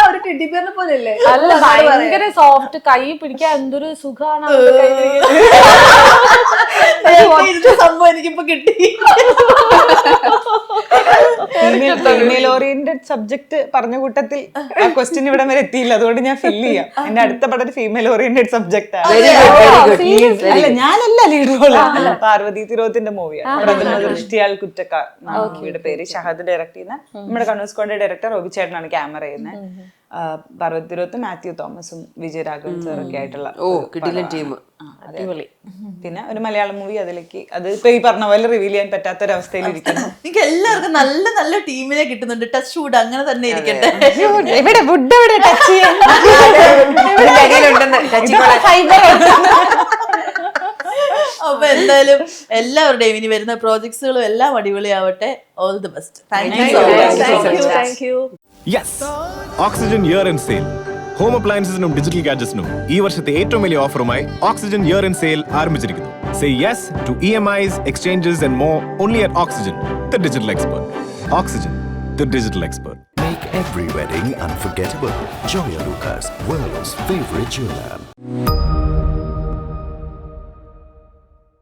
ഒരു ടെഡി ബിയറിനെ പോലെയല്ലേ? അല്ല, ഭയങ്കര സോഫ്റ്റ്, കൈ പിടിക്കാൻ എന്തൊരു സുഖമാണ്. സംഭവം എനിക്കിപ്പോ കിട്ടി. ഫീമെയിൽ ഓറിയന്റഡ് സബ്ജക്ട് പറഞ്ഞ കൂട്ടത്തിൽ ആ ക്വസ്റ്റ്യൻ ഇവിടെ വരെ എത്തിയില്ല. അതുകൊണ്ട് ഞാൻ ഫില്ല് ചെയ്യാം. എന്റെ അടുത്ത പടം ഒരു ഫീമെയിൽ ഓറിയന്റഡ് സബ്ജക്ട് ആണ്. അല്ല, ഞാനല്ല ലീഡ് റോള്. പാർവതി തിരോത്തിന്റെ മൂവിയാണ്. പ്രഥമ ദൃഷ്ടിയാൽ കുറ്റക്കാർ മൂവിയുടെ പേര്. ഷഹദ് ഡയറക്ട് ചെയ്യുന്ന നമ്മുടെ കണ്ണൂർ സ്ക്വാഡിന്റെ ഡയറക്ടർ റോബി ചേട്ടനാണ് ക്യാമറ ചെയ്യുന്നത്. പാർവതി തിരോത്ത് മാത്യു തോമസും വിജയരാഘവൻ സാറൊക്കെ ആയിട്ടുള്ള ടീം. അടിപൊളി. പിന്നെ ഒരു മലയാളം മൂവി അതിലേക്ക്, അത് ഇപ്പൊ ഈ പറഞ്ഞ പോലെ റിവീൽ ചെയ്യാൻ പറ്റാത്തൊരവസ്ഥയിൽ ഇരിക്കുന്നു. നിങ്ങൾക്ക് എല്ലാവർക്കും നല്ല നല്ല ടീമിനെ കിട്ടുന്നുണ്ട്. ടച്ച് വുഡ് അങ്ങനെ തന്നെ ഇരിക്കട്ടെ. എവിടെ വുഡ് എവിടെ ടച്ച് ചെയ്യാൻ? അപ്പൊ എന്തായാലും എല്ലാവരുടെയും ഇനി വരുന്ന പ്രോജക്ട്സുകളും എല്ലാം അടിപൊളിയാവട്ടെ. All the best. Thank you. Yes, Oxygen year end sale home അപ്ലയൻസസിനും ഡിജിറ്റൽ ഗാഡ്ജറ്റ്സിനും ഈ വർഷത്തെ ഏറ്റവും വലിയ ഓഫറുമായി ഓക്സിജൻ ഇയർ ആൻഡ് സെയിൽ ആരംഭിച്ചിരിക്കുന്നു. Say yes to EMIs, exchanges and more only at Oxygen, the digital expert. Oxygen, the digital expert. Make every wedding unforgettable. Joya Lucas, world's favorite jeweler.